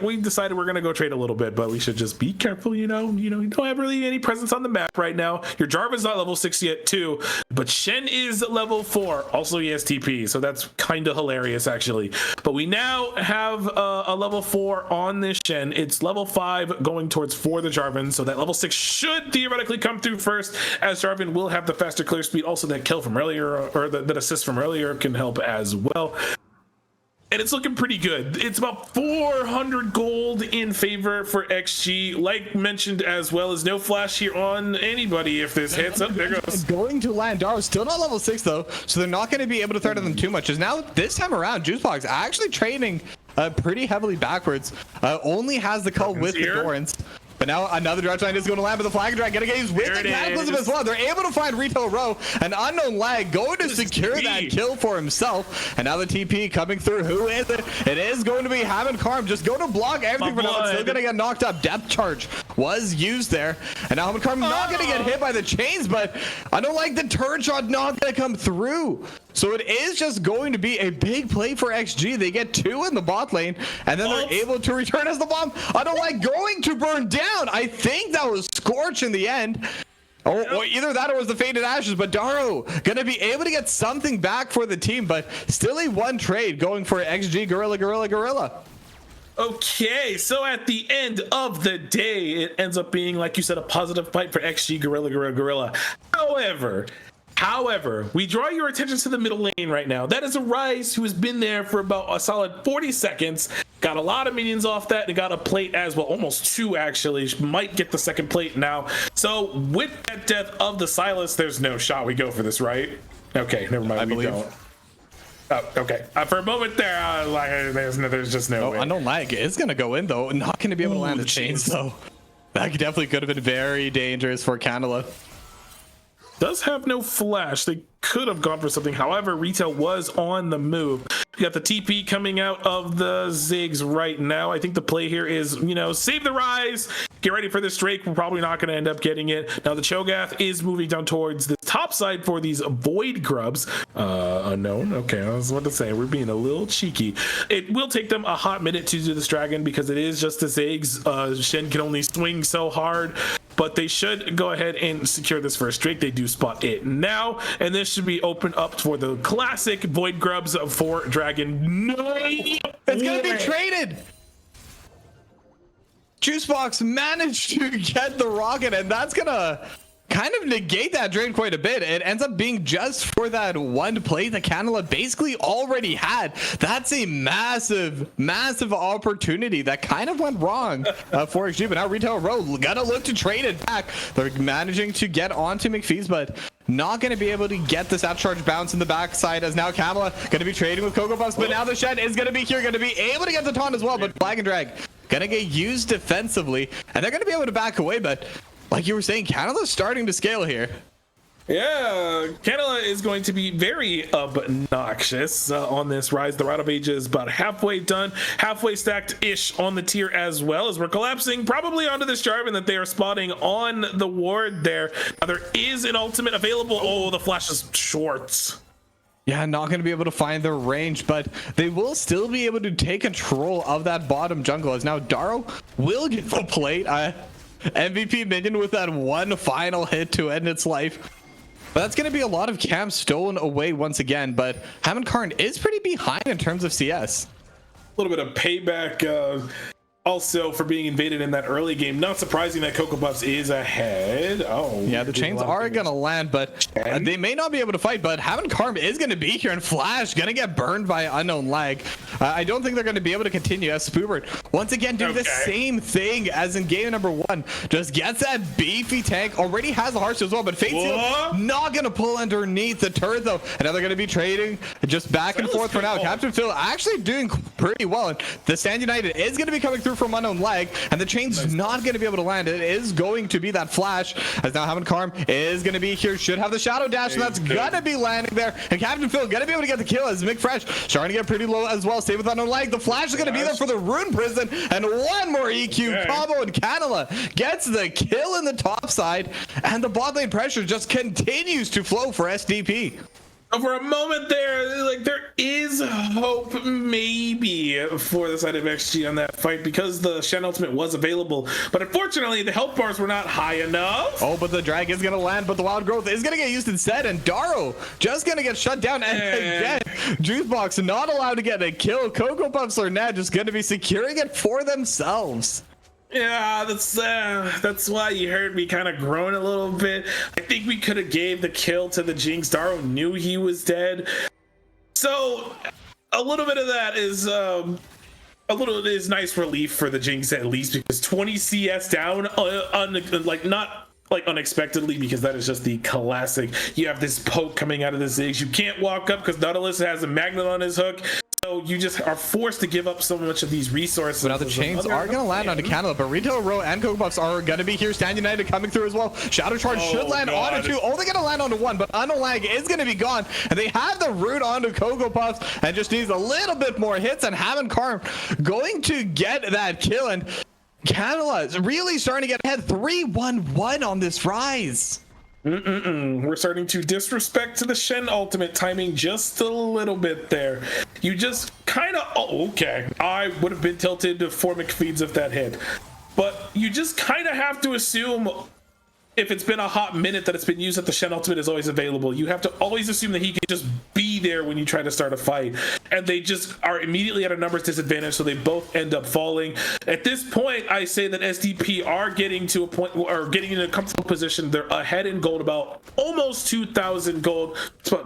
we decided we're gonna go trade a little bit, but we should just be careful. You know, you don't have really any presence on the map right now. Your Jarvan's not level 6 yet, too, but Shen is level 4. Also, he has TP, so that's kind of hilarious, actually. But we now have a level 4 on this Shen. It's level 5 going towards 4 the Jarvan, so that level 6 should theoretically come through first, as Jarvan will have the faster clear speed. Also, that kill from earlier, or that assist from earlier, can help as well. And it's looking pretty good. It's about 400 gold in favor for XG. Like mentioned as well, as no flash here on anybody if this hits. Up there goes. Going to land. Darrow still not level 6 though, so they're not going to be able to threaten them too much. As now this time around, Juicebox actually trading pretty heavily backwards. Only has the cull with the Dorans. But now another Dredge Line is going to land, but the Flag Drag gonna get used with the Cataclysm as well. They're able to find Retail Row, an unknown lag going to secure that kill for himself. And now the TP coming through. Who is it? It is going to be Hammond Karm. Just go to block everything for now. It's still gonna get knocked up. Depth charge was used there. And now Hammond Karm not gonna get hit by the chains, but I don't like the turret shot not gonna come through. So it is just going to be a big play for XG. They get 2 in the bot lane, and then they're able to return as the bomb. I don't like going to burn down. I think that was Scorch in the end. Or either that or it was the Faded Ashes, but Darrow gonna be able to get something back for the team, but still a 1 trade going for XG Gorilla. Okay, so at the end of the day, it ends up being, like you said, a positive fight for XG Gorilla. However, we draw your attention to the middle lane right now. That is a Ryze who has been there for about a solid 40 seconds. Got a lot of minions off that and got a plate as well, almost 2 actually. Might get the second plate now. So with that death of the Silas, there's no shot we go for this, right? Okay, never mind. We don't. Oh, okay. For a moment there, I was like, there's just no way. I don't like it. It's gonna go in though. Not gonna be able to land the chains though. That definitely could have been very dangerous for Canela. Does have no flash. They could have gone for something. However, Retail was on the move. We got the TP coming out of the Ziggs right now. I think the play here is, save the Ryze. Get ready for this Drake. We're probably not going to end up getting it. Now the Cho'Gath is moving down towards the top side for these Void Grubs. Unknown. Okay, I was about to say, we're being a little cheeky. It will take them a hot minute to do this Dragon because it is just the Ziggs. Shen can only swing so hard. But they should go ahead and secure this first Drake. They do spot it now, and this should be opened up for the classic Void Grubs for Dragon. No! It's gonna be traded! Juicebox managed to get the rocket, and that's gonna kind of negate that drain quite a bit. It ends up being just for that 1 play that Canela basically already had. That's a massive opportunity that kind of went wrong for XG, but now Retail Row gotta look to trade it back. They're managing to get onto McPhee's, but not going to be able to get this outcharge bounce in the backside, as now Kamala going to be trading with Cocoa Puffs, but now the Shed is going to be here, going to be able to get the taunt as well, but Flag and Drag going to get used defensively, and they're going to be able to back away, but like you were saying, Canela's starting to scale here. Yeah, Canela is going to be very obnoxious on this Rise. The Rite of Ages is about halfway done, halfway stacked-ish on the tier as well, as we're collapsing probably onto this Jarvan that they are spotting on the ward there. Now, there is an ultimate available. Oh, the flash is short. Yeah, not going to be able to find their range, but they will still be able to take control of that bottom jungle, as now Darrow will get the plate. MVP minion with that 1 final hit to end its life. But that's going to be a lot of camps stolen away once again, but Hammond Karn is pretty behind in terms of CS. A little bit of payback also for being invaded in that early game. Not surprising that Cocoa Puffs is ahead. Oh, yeah, the chains are going to land, but they may not be able to fight, but Hammond Karn is going to be here, and Flash going to get burned by unknown lag. I don't think they're going to be able to continue, as Spoobert once again do the same thing as in game number 1. Just gets that beefy tank, already has the Hearts as well, but Fate Seal not going to pull underneath the turret though, and now they're going to be trading just back and forth for now. Captain Phil actually doing pretty well, and the Stand United is going to be coming through from unknown lag, and the chain's not going to be able to land. It is going to be that flash, as now Hammond Karn is going to be here, should have the shadow dash, and that's going to be landing there, and Captain Phil going to be able to get the kill as McFresh starting to get pretty low as well. Stay with unknown lag. The flash is going to be there for the Rune Prison, and 1 more EQ combo, and Canela gets the kill in the top side, and the bot lane pressure just continues to flow for SDP. For a moment there, like there is hope maybe for the side of XG on that fight because the Shen ultimate was available, but unfortunately the health bars were not high enough. Oh, but the drag is gonna land, but the wild growth is gonna get used instead, and Daro just gonna get shut down. And again, Juicebox not allowed to get a kill. Cocoa Puffs or Nat just gonna be securing it for themselves. Yeah, that's why you heard me kind of groan a little bit. I think we could have gave the kill to the Jinx. Daro knew he was dead, so a little bit of that is is nice relief for the Jinx at least, because 20 CS down, not unexpectedly, because that is just the classic. You have this poke coming out of the Ziggs. You can't walk up because Nautilus has a magnet on his hook. So you just are forced to give up so much of these resources. But now the chains are going to land onto Canada, but Retail Row and Cocoa Puffs are going to be here. Stand United coming through as well. Shadow Charge should land onto two. Only going to land onto one, but Unolag is going to be gone. And they have the root onto Cocoa Puffs and just needs a little bit more hits. And Hammond Karm going to get that kill. And Canada is really starting to get ahead. 3-1-1 on this rise. We're starting to disrespect to the Shen ultimate timing just a little bit there. You just kind of, okay, I would have been tilted to 4 McFeeds if that hit, but you just kind of have to assume, if it's been a hot minute that it's been used, that the Shen ultimate is always available. You have to always assume that he can just be there when you try to start a fight, and they just are immediately at a numbers disadvantage, so they both end up falling. At this point, I say that SDP are getting to a point, or getting in a comfortable position. They're ahead in gold, about almost 2,000 gold,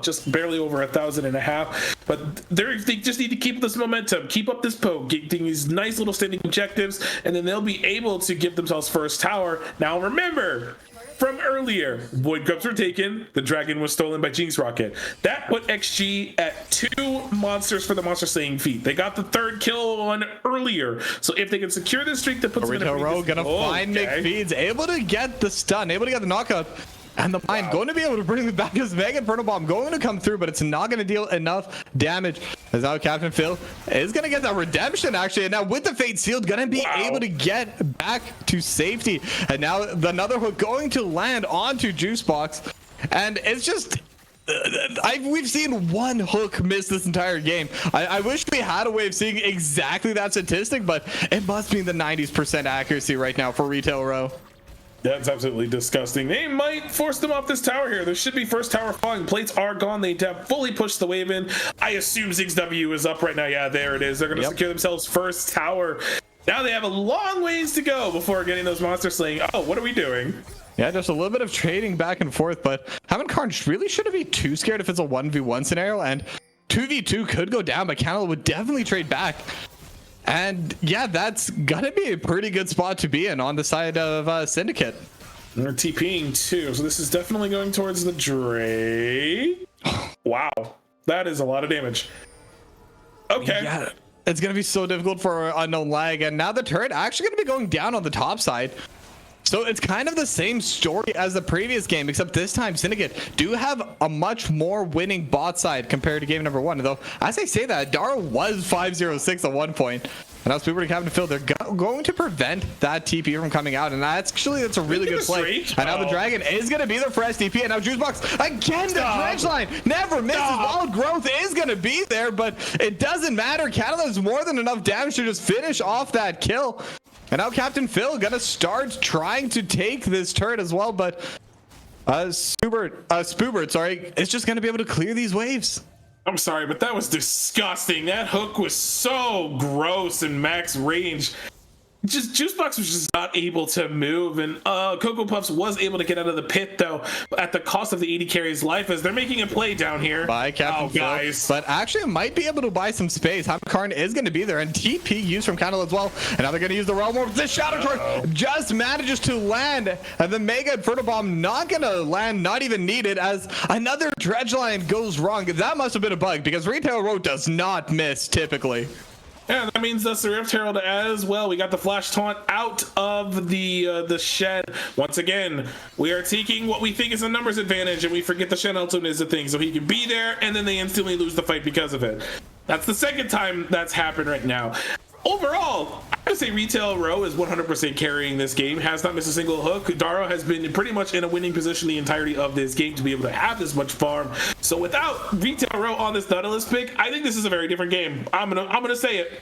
just barely over 1,500. But they just need to keep this momentum, keep up this poke, getting these nice little standing objectives, and then they'll be able to give themselves first tower. Now remember, from earlier, Void Grubs were taken, the dragon was stolen by Jinx Rocket. That put XG at 2 monsters for the monster slaying feat. They got the 3rd kill one earlier, so if they can secure this streak, that puts them in a Row gonna find McFeeds, able to get the stun, able to get the knockup. And the Mine going to be able to bring it back as Mega Inferno Bomb going to come through, but it's not going to deal enough damage. As now Captain Phil is going to get that redemption, actually. And now with the Fate Sealed, going to be able to get back to safety. And now another hook going to land onto Juicebox. And it's just, we've seen one hook miss this entire game. I wish we had a way of seeing exactly that statistic, but it must be in the 90% accuracy right now for Retail Row. That's absolutely disgusting. They might force them off this tower here. There should be first tower falling. Plates are gone. They have fully pushed the wave in. I assume Ziggs W is up right now. Yeah, there it is. They're going to secure themselves first tower. Now they have a long ways to go before getting those monster slaying. Oh, what are we doing? Yeah, just a little bit of trading back and forth, but Hammond Karn really shouldn't be too scared if it's a 1v1 scenario, and 2v2 could go down, but Canada would definitely trade back. And yeah, that's gonna be a pretty good spot to be in on the side of Syndicate. They're TPing too, so this is definitely going towards the Drake. Wow, that is a lot of damage. Okay. Yeah, it's gonna be so difficult for Unknown Lag, and now the turret actually gonna be going down on the top side. So it's kind of the same story as the previous game, except this time Syndicate do have a much more winning bot side compared to game number 1. Though, as I say that, Dara was 506 at one point. And now Spoober and Captain Phil, they're going to prevent that TP from coming out. And that's a really good play. And now the Dragon is going to be there for STP. And now Juicebox, again, the dredge line never misses. Wild Growth is going to be there, but it doesn't matter. Canada has more than enough damage to just finish off that kill. And now Captain Phil gonna start trying to take this turret as well, but Spoobert, sorry, is just gonna be able to clear these waves. I'm sorry, but that was disgusting. That hook was so gross in max range. Just Juicebox was just not able to move, and Cocoa Puffs was able to get out of the pit though, at the cost of the 80 carry's life, as they're making a play down here. By Captain Phil, guys, but actually might be able to buy some space. Hammond Karn is going to be there, and TP used from Candle as well. And now they're going to use the Realm Orb. This Shadow Charge just manages to land, and the Mega Inferno Bomb not going to land, not even needed, as another dredge line goes wrong. That must have been a bug, because Retail Road does not miss typically. Yeah, that means that's the Rift Herald as well. We got the Flash Taunt out of the Shen. Once again, we are taking what we think is a numbers advantage, and we forget the Shen ultimate is a thing. So he can be there, and then they instantly lose the fight because of it. That's the second time that's happened right now. Overall, I would say Retail Row is 100% carrying this game, has not missed a single hook. Daro has been pretty much in a winning position the entirety of this game to be able to have this much farm. So without Retail Row on this Nautilus pick, I think this is a very different game. I'm gonna say it.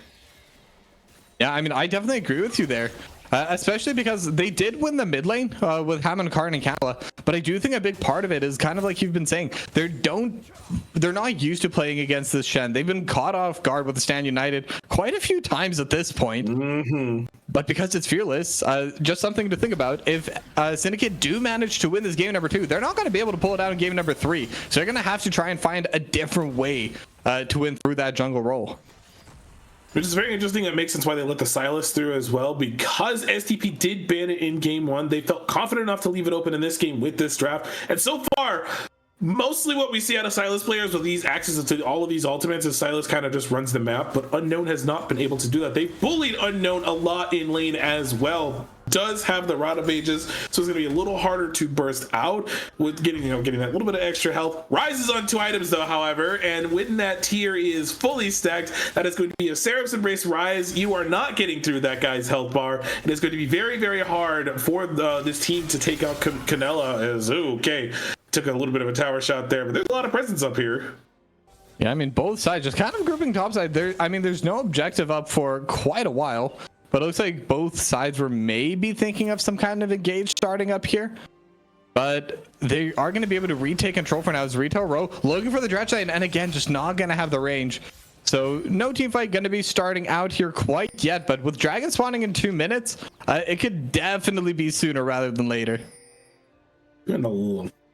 Yeah, I mean, I definitely agree with you there. Especially because they did win the mid lane with Hammond, Karn, and Kala, but I do think a big part of it is kind of like you've been saying, they're not used to playing against this Shen. They've been caught off guard with the Stand United quite a few times at this point. But because it's Fearless, just something to think about. If Syndicate do manage to win this game number 2, they're not going to be able to pull it out in game number 3. So they're going to have to try and find a different way to win through that jungle role. Which is very interesting. It makes sense why they let the Silas through as well, because STP did ban it in game 1. They felt confident enough to leave it open in this game with this draft. And so far, mostly what we see out of Silas players with these access to all of these ultimates is Silas kind of just runs the map, but Unknown has not been able to do that. They bullied Unknown a lot in lane as well. Does have the Rod of Aegis, so it's going to be a little harder to burst out with getting that little bit of extra health. Rises on 2 items though, however, and when that tier is fully stacked, that is going to be a Seraph's Embrace Rise. You are not getting through that guy's health bar. It is going to be very, very hard for this team to take out Canela. As okay, took a little bit of a tower shot there, but there's a lot of presence up here. Yeah, I mean, both sides just kind of grouping topside. There's no objective up for quite a while. But it looks like both sides were maybe thinking of some kind of engage starting up here. But they are going to be able to retake control for now as Retail Row looking for the dredge lane, and again, just not going to have the range. So no team fight going to be starting out here quite yet, but with Dragon spawning in 2 minutes, it could definitely be sooner rather than later. And a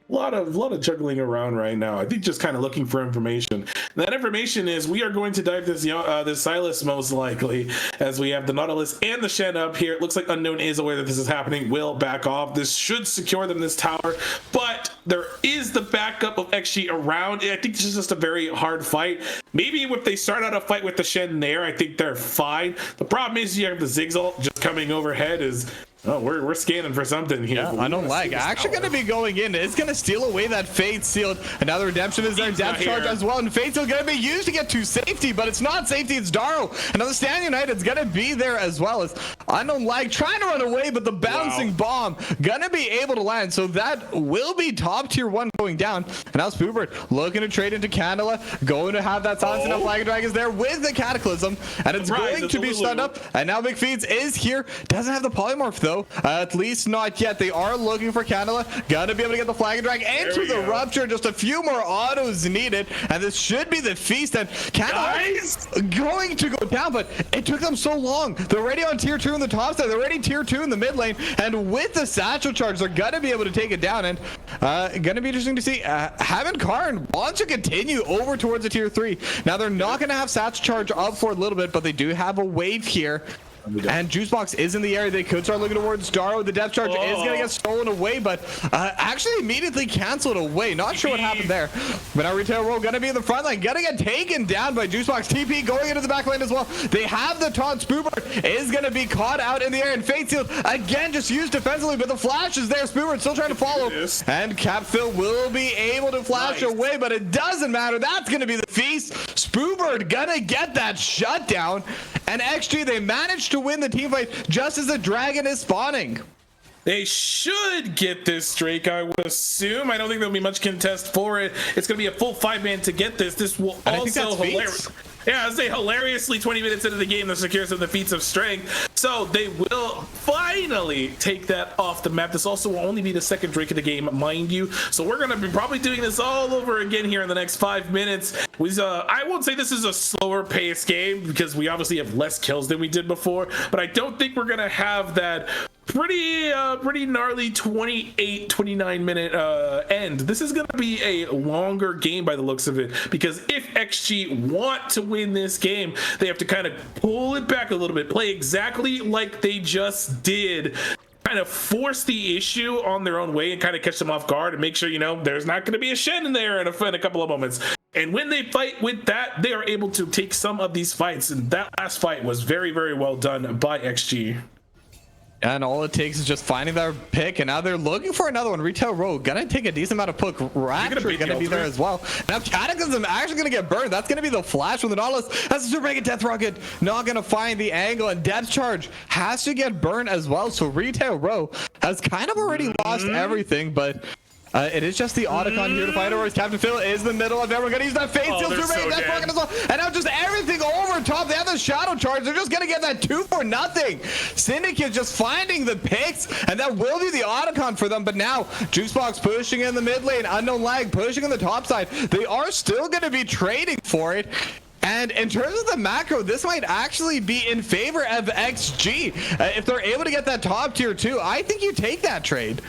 lot of juggling around right now. I think just kind of looking for information. And that information is we are going to dive this Silas most likely, as we have the Nautilus and the Shen up here. It looks like Unknown is aware that this is happening, will back off. This should secure them this tower, but there is the backup of XG around. I think this is just a very hard fight. Maybe if they start out a fight with the Shen there, I think they're fine. The problem is you have the Zigzal just coming overhead is... Oh, we're scanning for something here. Yeah, I don't like. Actually going to be going in. It's going to steal away that Fate Sealed. Another Redemption is there. Depth Charge as well. And Fate Sealed going to be used to get to safety, but it's not safety. It's Daro. Another Stand United's going to be there as well. As I don't like trying to run away, but the bouncing bomb going to be able to land. So that will be top tier 1 going down. And now Spoobert looking to trade into Candela. Going to have that silence enough Flag Dragons there with the Cataclysm. And it's going to be stunned up. And now Big Feeds is here. Doesn't have the Polymorph though. At least not yet. They are looking for Candela. Gonna be able to get the Flag and Drag into the Rupture. Just a few more autos needed, and this should be the feast. And Candela going to go down, but it took them so long. They're already on tier 2 in the top side. They're already tier 2 in the mid lane, and with the satchel charge, they're gonna be able to take it down. And gonna be interesting to see. Hammond Karn wants to continue over towards the tier 3. Now they're not gonna have satchel charge up for a little bit, but they do have a wave here. And Juicebox is in the area. They could start looking towards Daro. The depth charge is going to get stolen away, but actually immediately canceled away. Not sure what happened there. But now Retail Row going to be in the front line. Going to get taken down by Juicebox. TP going into the back lane as well. They have the taunt. Spoobert is going to be caught out in the air. And Fate Sealed again just used defensively, but the flash is there. Spoobert still trying to follow. And Capfill will be able to flash away, but it doesn't matter. That's going to be the feast. Spoobert going to get that shutdown. And XG, they managed to win the team fight just as the dragon is spawning. They should get this Drake, I would assume. I don't think there'll be much contest for it. It's going to be a full 5-man to get this. This will also hilarious. Yeah, I'd say hilariously 20 minutes into the game, the secures of the feats of strength. So they will finally take that off the map. This also will only be the second Drake of the game, mind you. So we're going to be probably doing this all over again here in the next 5 minutes. I won't say this is a slower paced game because we obviously have less kills than we did before, but I don't think we're going to have that pretty gnarly 28-29 minute end. This is going to be a longer game by the looks of it, because if XG want to win this game, they have to kind of pull it back a little bit, play exactly like they just did, kind of force the issue on their own way and kind of catch them off guard and make sure, you know, there's not going to be a Shen in there in a couple of moments. And when they fight with that, they are able to take some of these fights, and that last fight was very, very well done by XG. And all it takes is just finding their pick, and now they're looking for another one. Retail Row gonna take a decent amount of poke. Rapture gonna be there as well. Now Cataclysm actually gonna get burned. That's gonna be the flash from the Nautilus. That's a Super Mega Death Rocket. Not gonna find the angle, and Depth Charge has to get burned as well. So Retail Row has kind of already lost everything, but it is just the Otacon here to fight over. Captain Phil is in the middle of everyone. Gonna use that Fate Seal, Super Mega Death Rocket as well. And now just everything over top. They have the Shadow Charge. They're just gonna get that 2 for nothing. Syndicate just finding the picks, and that will be the Otacon for them. But now Juicebox pushing in the mid lane, Unknown Lag pushing on the top side. They are still gonna be trading for it. And in terms of the macro, this might actually be in favor of XG. If they're able to get that top tier 2, I think you take that trade.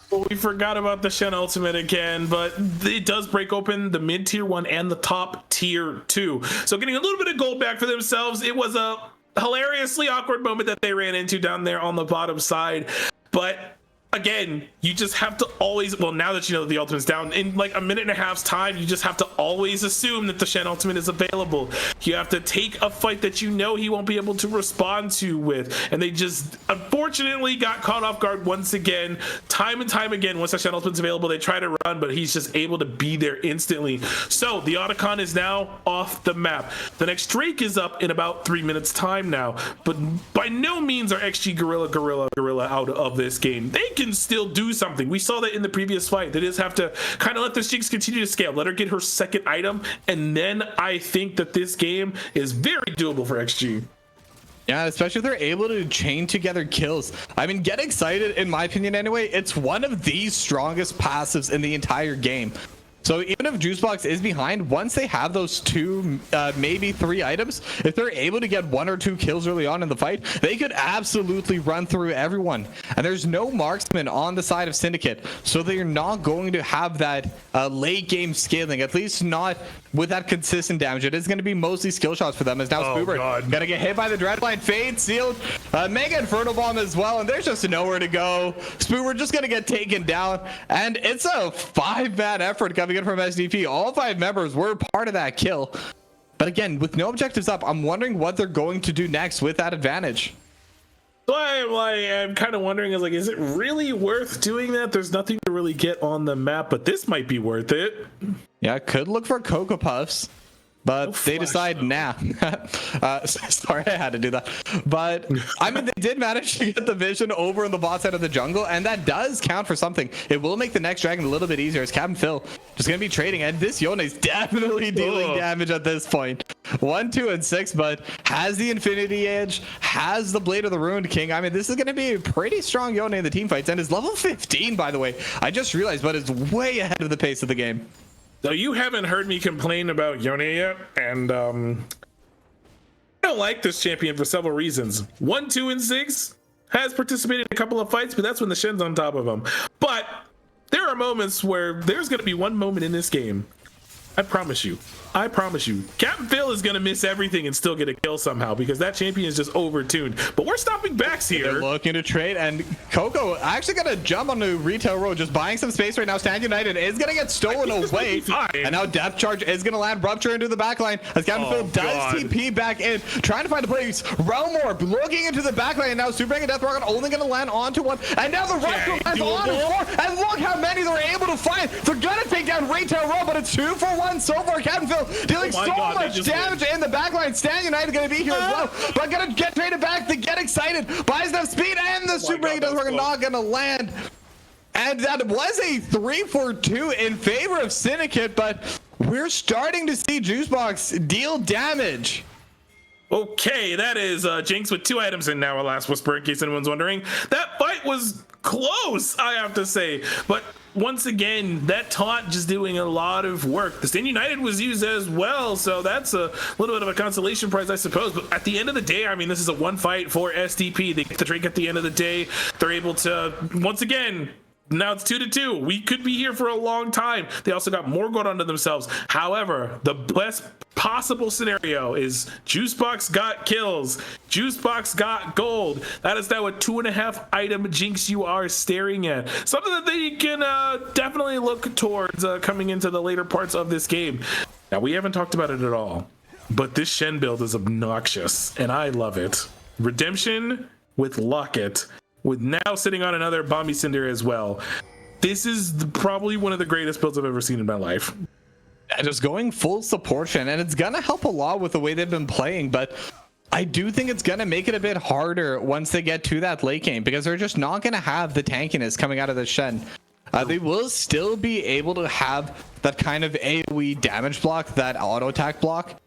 Well, we forgot about the Shen ultimate again, but it does break open the mid tier 1 and the top tier 2. So getting a little bit of gold back for themselves. It was a hilariously awkward moment that they ran into down there on the bottom side. But again, you just have to always, well, now that you know that the ultimate's down, in like a minute and a half's time, you just have to always assume that the Shen ultimate is available. You have to take a fight that you know he won't be able to respond to with, and they just unfortunately got caught off guard once again. Time and time again, once the Shen ultimate's available, they try to run, but he's just able to be there instantly. So the Otacon is now off the map. The next Drake is up in about 3 minutes time now, but by no means are XG Gorilla out of this game. They can still do something. We saw that in the previous fight. They just have to kind of let this Jinx continue to scale, let her get her second item, and then I think that this game is very doable for XG. Yeah, especially if they're able to chain together kills. I mean, get excited, in my opinion anyway. It's one of the strongest passives in the entire game. So even if Juicebox is behind, once they have those 2, maybe 3 items, if they're able to get 1 or 2 kills early on in the fight, they could absolutely run through everyone. And there's no marksman on the side of Syndicate, so they're not going to have that late game scaling, at least not with that consistent damage. It is going to be mostly skill shots for them, as now Spoobert gonna get hit by the Dreadline, Fade sealed, Mega Inferno Bomb as well, and there's just nowhere to go. Spoobert just gonna get taken down, and it's a 5-man effort coming in from SDP. All 5 members were part of that kill, but again, with no objectives up, I'm wondering what they're going to do next with that advantage. So I'm kind of wondering, is it really worth doing that? There's nothing to really get on the map, but this might be worth it. Yeah, could look for Cocoa Puffs, but they decide, nah. Sorry, I had to do that. But I mean, they did manage to get the vision over in the bot side of the jungle, and that does count for something. It will make the next dragon a little bit easier, as Captain Phil just gonna be trading, and this Yone is definitely dealing damage at this point. 1, 2, and 6, but has the Infinity Edge, has the Blade of the Ruined King. I mean, this is gonna be a pretty strong Yone in the team fights, and is level 15, by the way. I just realized, but it's way ahead of the pace of the game. So you haven't heard me complain about Yone yet, and I don't like this champion for several reasons. 1, 2, and 6 has participated in a couple of fights, but that's when the Shen's on top of him. But there are moments where there's going to be one moment in this game, I promise you, Captain Phil is going to miss everything and still get a kill somehow, because that champion is just overtuned. But we're stopping backs here. They're looking to trade, and Coco actually going to jump onto Retail Road, just buying some space right now. Stand United is going to get stolen away. And now Depth Charge is going to land Rupture into the backline, as Captain Phil does TP back in, trying to find a place. Realm Orb looking into the backline, and now Super Mega Death Rocket only going to land onto one. And now the Rupture lands on 4, and look how many they're able to find. They're going to take down Retail Road, but it's 2 for 1 so far. Captain Phil dealing so much damage in the backline. Stan United going to be here as well, but going to get traded back. They get excited, buys enough speed, and the Super Mega Death Rocket not going to land. And that was a 3 for 2 in favor of Syndicate, but we're starting to see Juicebox deal damage. Okay, that is Jinx with 2 items in now, Alas Whisper, in case anyone's wondering. That fight was close, I have to say, but once again, that taunt just doing a lot of work. The Stand United was used as well, so that's a little bit of a consolation prize, I suppose. But at the end of the day, I mean, this is a 1 fight for SDP. They get the drink at the end of the day. They're able to, once again, now it's 2-2. We could be here for a long time. They also got more gold onto themselves. However, the best possible scenario is Juicebox got kills, Juicebox got gold. That is now a 2.5 item Jinx you are staring at. Something that they can definitely look towards coming into the later parts of this game. Now, we haven't talked about it at all, but this Shen build is obnoxious, and I love it. Redemption with Locket, with now sitting on another Bombi Cinder as well. This is probably one of the greatest builds I've ever seen in my life. Just going full support Shen, and it's gonna help a lot with the way they've been playing, but I do think it's gonna make it a bit harder once they get to that late game, because they're just not gonna have the tankiness coming out of the Shen. They will still be able to have that kind of AoE damage block, that auto attack block,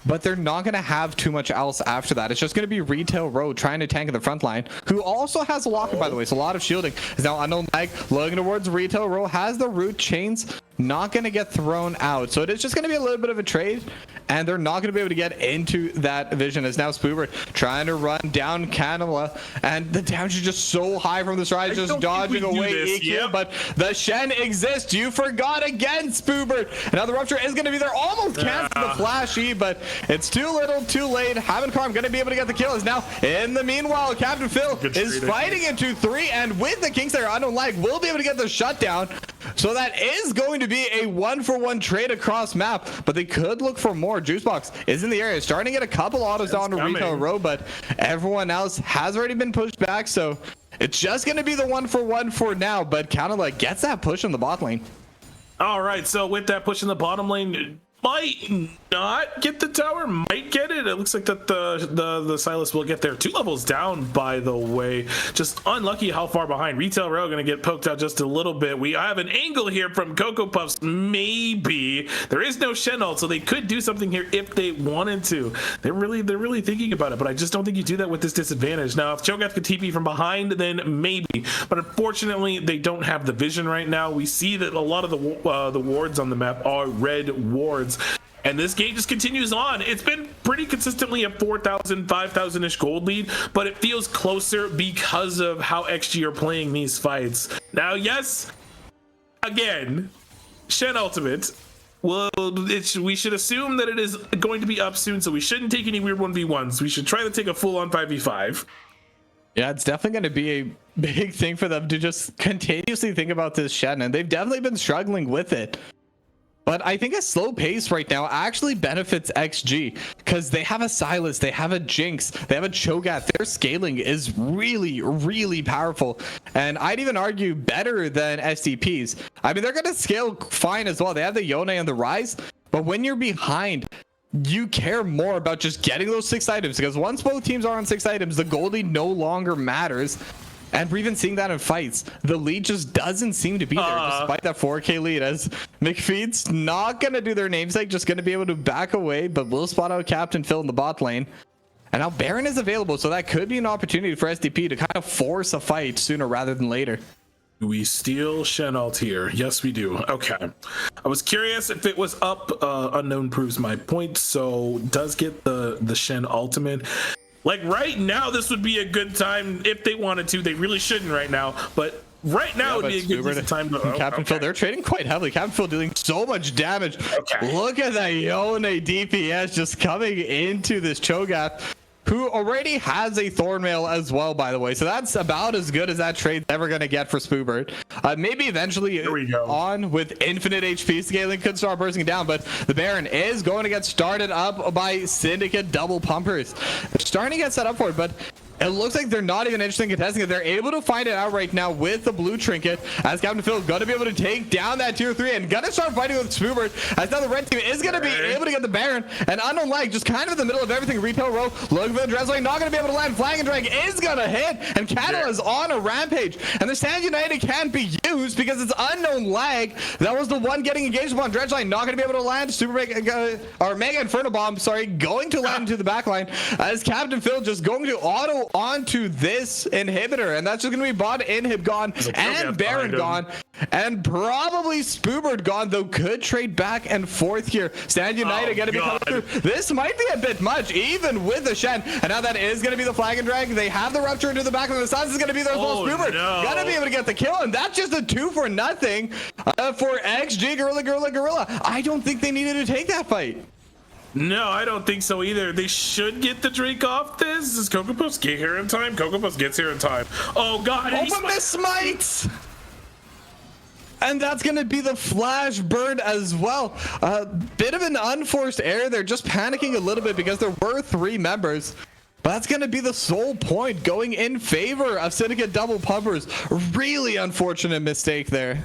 but they're not going to have too much else after that. It's just going to be Retail Road trying to tank in the front line, who also has a locker, by the way, so a lot of shielding. Is now Unknown Lag looking towards Retail Road, has the root chains, not going to get thrown out. So it is just going to be a little bit of a trade, and they're not going to be able to get into that vision. As now Spoobert trying to run down Canela, and the damage is just so high from the stride, just dodging away EQ, yep. But the Shen exists. You forgot again, Spoobert. And now the Rupture is going to be there, almost cancels the Flash E, but it's too little, too late. Haven't Karm going to be able to get the kill. Is now in the meanwhile, Captain Phil is fighting into 3, and with the Kingslayer, Unknown Lag will be able to get the shutdown. So that is going to be a 1-for-1 trade across map, but they could look for more. Juicebox is in the area, starting to get a couple autos down to Retail Road, but everyone else has already been pushed back, so it's just going to be the 1-for-1 for now, but Canela gets that push in the bot lane. All right, so with that push in the bottom lane, might not get the tower, might get it. It looks like that the Silas will get there. 2 levels down, by the way. Just unlucky how far behind. Retail Row going to get poked out just a little bit. We have an angle here from Cocoa Puffs. Maybe there is no Shen ult, so they could do something here if they wanted to. They're really thinking about it, but I just don't think you do that with this disadvantage. Now, if Cho'Gath could TP from behind, then maybe. But unfortunately, they don't have the vision right now. We see that a lot of the wards on the map are red wards. And this game just continues on. It's been pretty consistently a 4,000, 5,000-ish gold lead, but it feels closer because of how XG are playing these fights. Now, yes, again, Shen Ultimate, well, we should assume that it is going to be up soon, so we shouldn't take any weird 1v1s. We should try to take a full-on 5v5. Yeah, it's definitely going to be a big thing for them to just continuously think about this Shen, and they've definitely been struggling with it. But I think a slow pace right now actually benefits XG, because they have a Silas, they have a Jinx, they have a Cho'Gath. Their scaling is really powerful, and I'd even argue better than SCP's. I mean, they're going to scale fine as well. They have the Yone and the Rise, but when you're behind, you care more about just getting those 6 items, because once both teams are on 6 items, the gold lead no longer matters. And we're even seeing that in fights. The lead just doesn't seem to be there, despite that 4K lead, as McFeed's not going to do their namesake, just going to be able to back away, but will spot out Captain Phil in the bot lane. And now Baron is available, so that could be an opportunity for SDP to kind of force a fight sooner rather than later. Do we steal Shen ult here? Yes, we do. Okay. I was curious if it was up. Unknown proves my point, so does get the Shen ultimate. Like right now, this would be a good time if they wanted to. They really shouldn't right now, but right now would be a good time to. Captain Phil, they're trading quite heavily. Captain Phil doing so much damage. Okay. Look at that Yone DPS just coming into this Cho'Gath, who already has a Thornmail as well, by the way. So that's about as good as that trade's ever going to get for Spoobert. Maybe eventually on with infinite HP scaling could start bursting down, but the Baron is going to get started up by Syndicate double pumpers. They're starting to get set up for it, but it looks like they're not even interested in contesting it. They're able to find it out right now with the blue trinket, as Captain Phil going to be able to take down that tier 3 and going to start fighting with Spoobert, as now the red team is going to be able to get the Baron, and Unknown Lag just kind of in the middle of everything. Retail Row looking for the Dreadslane, not going to be able to land. Flag and Drag is going to hit, and Canela is on a rampage, and the Stand United can't be used because it's Unknown Lag that was the one getting engaged upon. Dreadslane not going to be able to land. Mega Inferno Bomb, sorry, going to land into the backline, as Captain Phil just going to auto onto this inhibitor, and that's just gonna be bot inhib gone and Baron gone, and probably Spoobert gone, though could trade back and forth here. Stand United gonna be coming through. This might be a bit much, even with the Shen, and now that is gonna be the Flag and Drag. They have the Rupture into the back, and the Suns is gonna be there as well. Spoobert gonna be able to get the kill, and that's just a 2-for-0 for XG Gorilla. I don't think they needed to take that fight. No, I don't think so either. They should get the Drake off this. Does Cocoa Puffs get here in time? Cocoa Puffs gets here in time. Oh god, open the smites! And that's going to be the flash burn as well. A bit of an unforced error. They're just panicking a little bit because there were 3 members. But that's going to be the sole point going in favor of Syndicate double pumpers. Really unfortunate mistake there.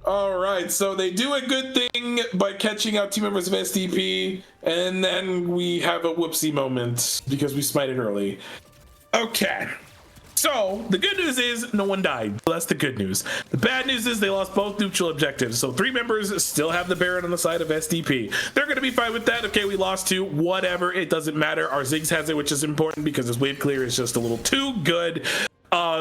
All right, so they do a good thing by catching out 2 members of SDP, and then we have a whoopsie moment because we smited early. Okay. So the good news is no one died. That's the good news. The bad news is they lost both neutral objectives. So 3 members still have the Baron on the side of SDP. They're going to be fine with that. Okay, we lost 2. Whatever. It doesn't matter. Our Ziggs has it, which is important because his wave clear is just a little too good.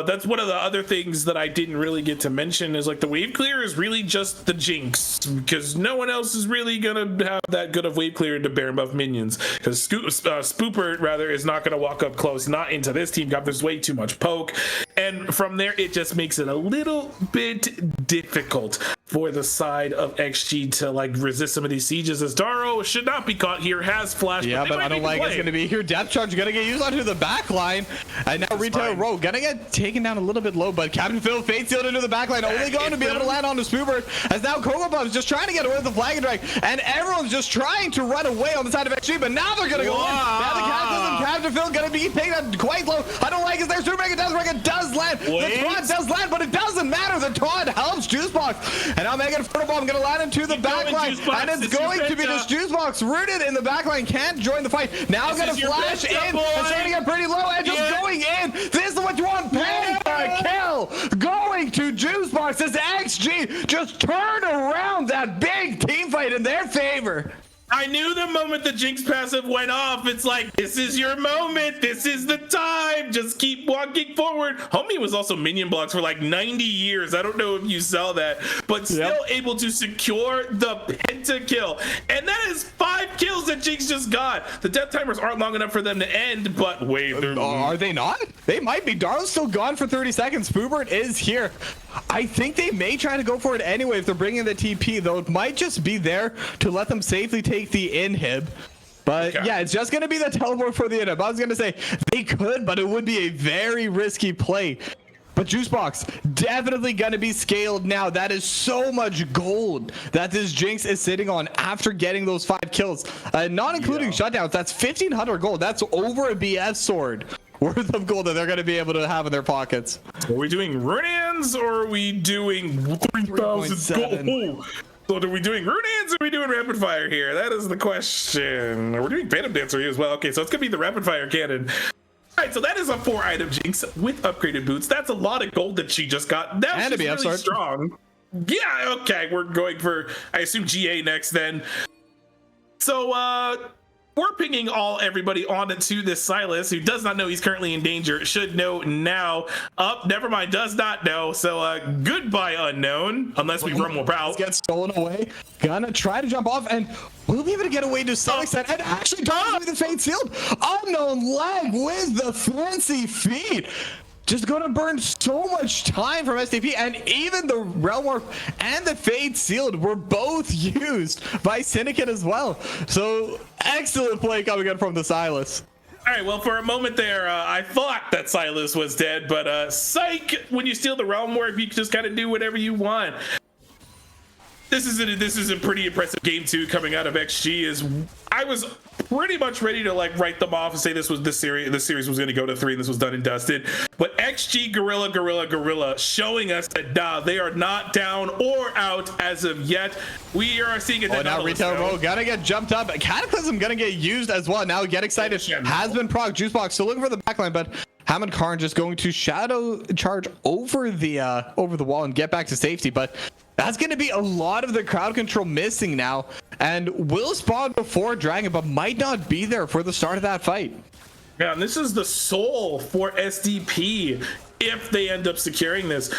That's one of the other things that I didn't really get to mention is like the wave clear is really just the Jinx because no one else is really gonna have that good of wave clear to Baron buff minions because Spooper rather is not gonna walk up close, not into this team. There's way too much poke, and from there it just makes it a little bit difficult for the side of XG to like resist some of these sieges as Daro should not be caught here, has flash. Yeah, but I don't like it's gonna be here. Depth charge gonna get used onto the back line, and now Retail Row gonna get taken down a little bit low, but Captain Phil Fate sealed into the back line, only going to be able to land on the Spoober as now Coco Puff is just trying to get away with the flag and drag, and everyone's just trying to run away on the side of XG, but now they're gonna go in. Now the Cataclysm Captain Phil gonna be taken out quite low. I don't like it there. Super Mega does break, it does land. The taunt does land, but it doesn't matter. The taunt helps Juicebox, and now Megan Fertile gonna land into the back line, and it's going to be this Juicebox rooted in the back line, can't join the fight. Now gonna flash in, and starting to get pretty low, and just going in. This is what you want, paying for a kill, going to Juicebox as XG just turn around that big team fight in their favor. I knew the moment the Jinx passive went off, it's like, this is your moment. This is the time. Just keep walking forward. Homie was also minion blocks for like 90 years. I don't know if you saw that, but still able to secure the pentakill. And that is 5 kills that Jinx just got. The death timers aren't long enough for them to end, but wait. Are they not? They might be. Darl's still gone for 30 seconds. Spoobert is here. I think they may try to go for it anyway if they're bringing the TP, though it might just be there to let them safely take the inhib. But yeah, it's just going to be the teleport for the inhib. I was going to say they could, but it would be a very risky play. But Juicebox definitely going to be scaled now. That is so much gold that this Jinx is sitting on after getting those 5 kills, not including shutdowns. That's 1,500 gold. That's over a BS sword worth of gold that they're going to be able to have in their pockets. Are we doing Runaan's or are we doing 3,000 gold? So are we doing Runaan's or are we doing rapid fire here? That is the question. We're doing Phantom Dancer here as well. Okay, so it's going to be the rapid fire cannon. All right, so that is a 4-item Jinx with upgraded boots. That's a lot of gold that she just got. Now she's really strong. Yeah, okay, we're going for, I assume, GA next then. So, we're pinging everybody onto this Silas, who does not know he's currently in danger. Should know now. Never mind, does not know. So goodbye, unknown. Unless we run more out. Get stolen away. Gonna try to jump off, and we'll be able to get away to some extent. And actually, with the Fate sealed. Unknown leg with the fancy feet. Just gonna burn so much time from SDP, and even the Realm Warp and the Fade Sealed were both used by Syndicate as well. So excellent play coming in from the Silas. All right, well, for a moment there, I thought that Silas was dead, but psych, when you steal the Realm Warp, you can just kind of do whatever you want. This is a pretty impressive game 2 coming out of XG. I was pretty much ready to like write them off and say this series was going to go to 3 and this was done and dusted. But XG Gorilla showing us that they are not down or out as of yet. We are seeing it. Now Retail Row gonna get jumped up. Cataclysm gonna get used as well. Now get excited. Has been proc. Juicebox still looking for the backline, but Hammond Karn just going to shadow charge over the wall and get back to safety. But that's going to be a lot of the crowd control missing now, and will spawn before Dragon, but might not be there for the start of that fight. Yeah, and this is the soul for SDP if they end up securing this.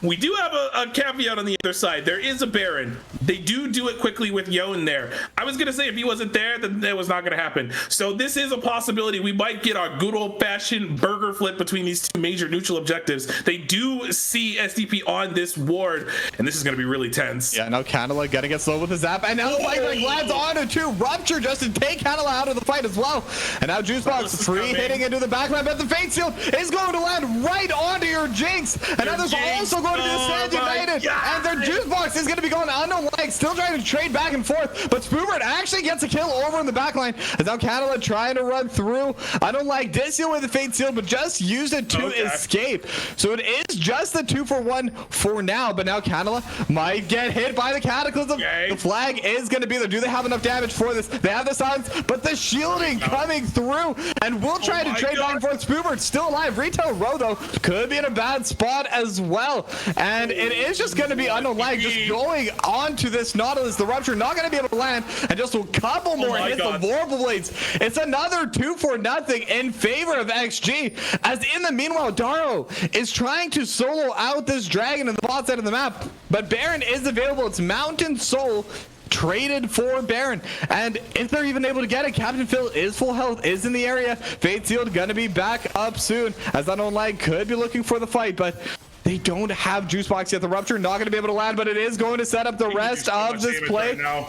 We do have a caveat on the other side. There is a Baron. They do it quickly with Yon there. I was going to say if he wasn't there, then that was not going to happen. So this is a possibility. We might get our good old-fashioned burger flip between these 2 major neutral objectives. They do see SDP on this ward, and this is going to be really tense. Yeah, now Candela got to get slow with the zap, and now the fight lands onto 2. Rupture just to take Candela out of the fight as well. And now Juicebox 3 hitting into the backline, but the Fate Seal is going to land right onto your Jinx. And now there's also going to be the Stand United, and their juice box is going to be going unknown leg, still trying to trade back and forth, but Spoobert actually gets a kill over in the back line, as now Canada trying to run through. I don't like this deal with the Fate Seal, but just use it to escape. So it is just the 2-for-1 for now, but now Canada might get hit by the Cataclysm. The flag is going to be there. Do they have enough damage for this? They have the silence, but the shielding coming through, and we'll try to trade back and forth. Spoobert still alive. Retail Row, though, could be in a bad spot as well, and it is just going to be unknown lag, just going onto this Nautilus. The Rupture not going to be able to land, and just a couple more hits of Vorpal Blades. It's another 2-for-0 in favor of XG, as in the meanwhile, Daro is trying to solo out this dragon in the bot side of the map, but Baron is available. It's Mountain Soul traded for Baron, and if they're even able to get it, Captain Phil is full health, is in the area. Fate Sealed gonna be back up soon, as Unknown Lag could be looking for the fight, but they don't have Juice Box yet. The Rupture not going to be able to land, but it is going to set up the rest of this play. Right,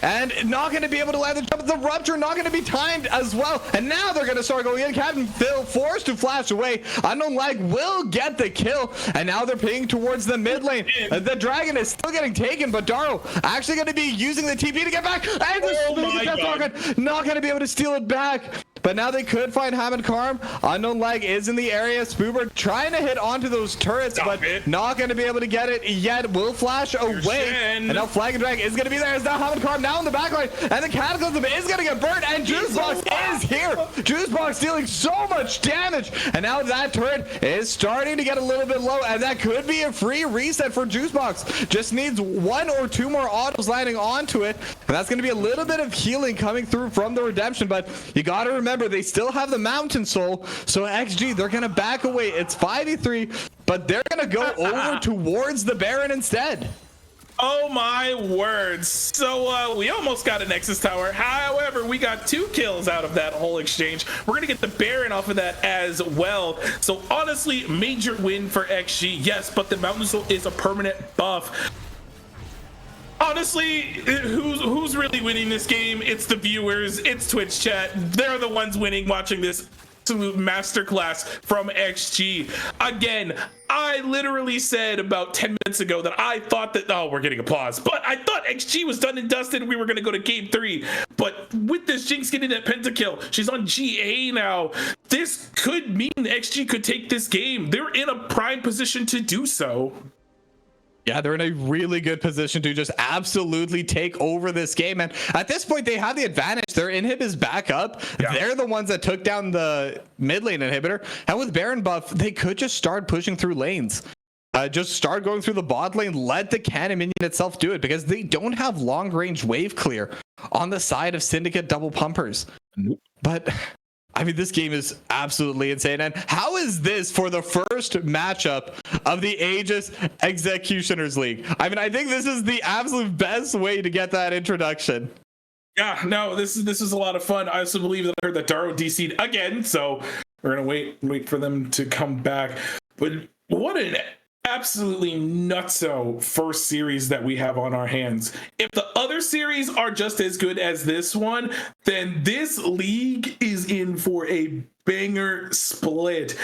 and not going to be able to land the jump. The Rupture not going to be timed as well. And now they're going to start going in. Captain Phil forced to flash away. Unknown Lag will get the kill. And now they're pinging towards the mid lane. The dragon is still getting taken, but Daro actually going to be using the TP to get back. And the not going to be able to steal it back. But now they could find Hamid Karm. Unknown Lag is in the area. Spoobert trying to hit onto those turrets, but not going to be able to get it yet. Will flash away. And now Flag and Drag is going to be there. It's now Hamid Karm now in the backline. And the Cataclysm is going to get burnt. And Juice Box is here. Juice Box dealing so much damage. And now that turret is starting to get a little bit low. And that could be a free reset for Juice Box. Just needs 1 or 2 more autos landing onto it. And that's going to be a little bit of healing coming through from the redemption. But you got to remember, they still have the Mountain Soul, so XG, they're gonna back away. It's 5v3, but they're gonna go over towards the Baron instead. Oh my words. So we almost got a Nexus Tower. However, we got 2 kills out of that whole exchange. We're gonna get the Baron off of that as well. So honestly, major win for XG. Yes, but the Mountain Soul is a permanent buff. Honestly, who's really winning this game? It's the viewers, it's Twitch chat. They're the ones winning, watching this absolute masterclass from XG. Again, I literally said about 10 minutes ago that I thought that, oh, we're getting applause, but I thought XG was done and dusted. We were going to go to game 3, but with this Jinx getting that pentakill, she's on GA now. This could mean XG could take this game. They're in a prime position to do so. Yeah, they're in a really good position to just absolutely take over this game. And at this point, they have the advantage. Their inhib is back up. Yeah. They're the ones that took down the mid lane inhibitor. And with Baron buff, they could just start pushing through lanes. Just start going through the bot lane. Let the cannon minion itself do it, because they don't have long range wave clear on the side of Syndicate double pumpers. Nope. But I mean, this game is absolutely insane. And how is this for the first matchup of the Aegis Executioners League? I mean, I think this is the absolute best way to get that introduction. Yeah, no, this is a lot of fun. I also believe that I heard that Daro DC'd again, so we're gonna wait for them to come back. But what an absolutely nutso first series that we have on our hands. If the other series are just as good as this one, then this league is in for a banger split.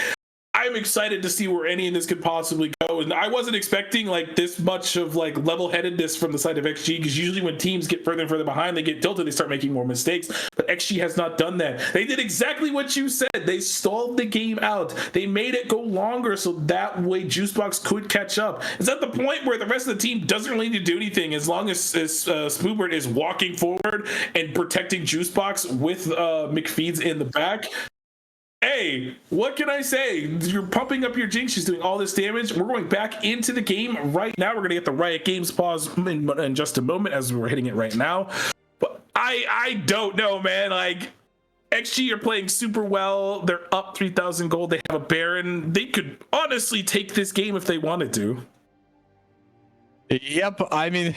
I'm excited to see where any of this could possibly go, and I wasn't expecting like this much of like level-headedness from the side of XG, because usually when teams get further and further behind, they get tilted, they start making more mistakes. But XG has not done that. They did exactly what you said. They stalled the game out. They made it go longer so that way Juicebox could catch up. It's at the point where the rest of the team doesn't really need to do anything as long as Spoobert is walking forward and protecting Juicebox with McFeeds in the back. Hey, what can I say? You're pumping up your Jinx. She's doing all this damage. We're going back into the game right now. We're going to get the Riot Games pause in just a moment as we're hitting it right now. But I don't know, man. Like, XG are playing super well. They're up 3,000 gold. They have a Baron. They could honestly take this game if they wanted to. Yep. I mean,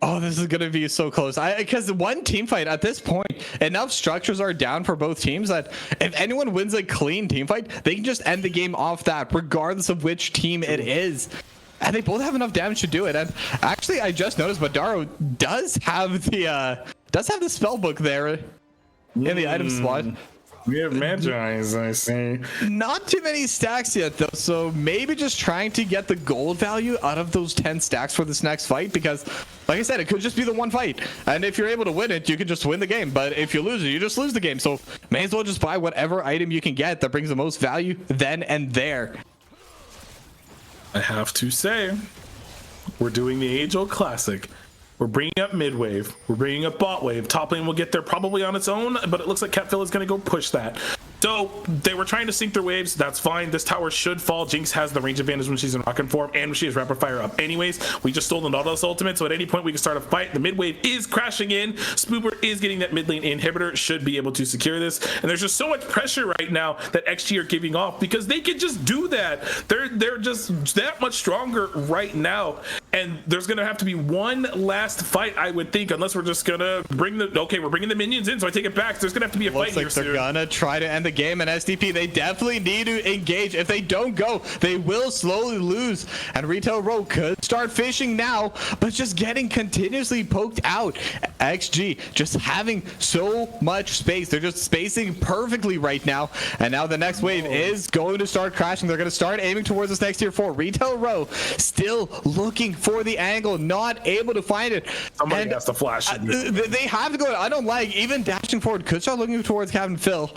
oh, this is going to be so close. Because one team fight at this point, enough structures are down for both teams that if anyone wins a clean team fight, they can just end the game off that, regardless of which team it is. And they both have enough damage to do it. And actually, I just noticed, but Daro does have the spell book there in the item slot. We have Magi's, I see. Not too many stacks yet, though, so maybe just trying to get the gold value out of those 10 stacks for this next fight, because, like I said, it could just be the one fight. And if you're able to win it, you could just win the game. But if you lose it, you just lose the game. So may as well just buy whatever item you can get that brings the most value then and there. I have to say, we're doing the age-old classic. We're bringing up mid-wave. We're bringing up bot wave. Top lane will get there probably on its own, but it looks like Capville is going to go push that. So they were trying to sync their waves. That's fine. This tower should fall. Jinx has the range advantage when she's in rocket form and when she has rapid fire up anyways. We just stole the Nautilus ultimate, so at any point we can start a fight. The mid wave is crashing in. Spoober is getting that mid lane inhibitor, should be able to secure this. And there's just so much pressure right now that XG are giving off because they can just do that. They're just that much stronger right now. And there's gonna have to be one last fight, I would think, unless we're just gonna bring the we're bringing the minions in, so I take it back. There's gonna have to be a fight here soon. They're gonna try to end the game, and SDP, they definitely need to engage. If they don't go, they will slowly lose, and Retail Row could start fishing now, but just getting continuously poked out. XG just having so much space. They're just spacing perfectly right now, and now the next wave is going to start crashing. They're going to start aiming towards this next tier 4. Retail Row still looking for the angle, not able to find it. Somebody has to flash. They have to go. I don't like even dashing forward. Could start looking towards Captain Phil.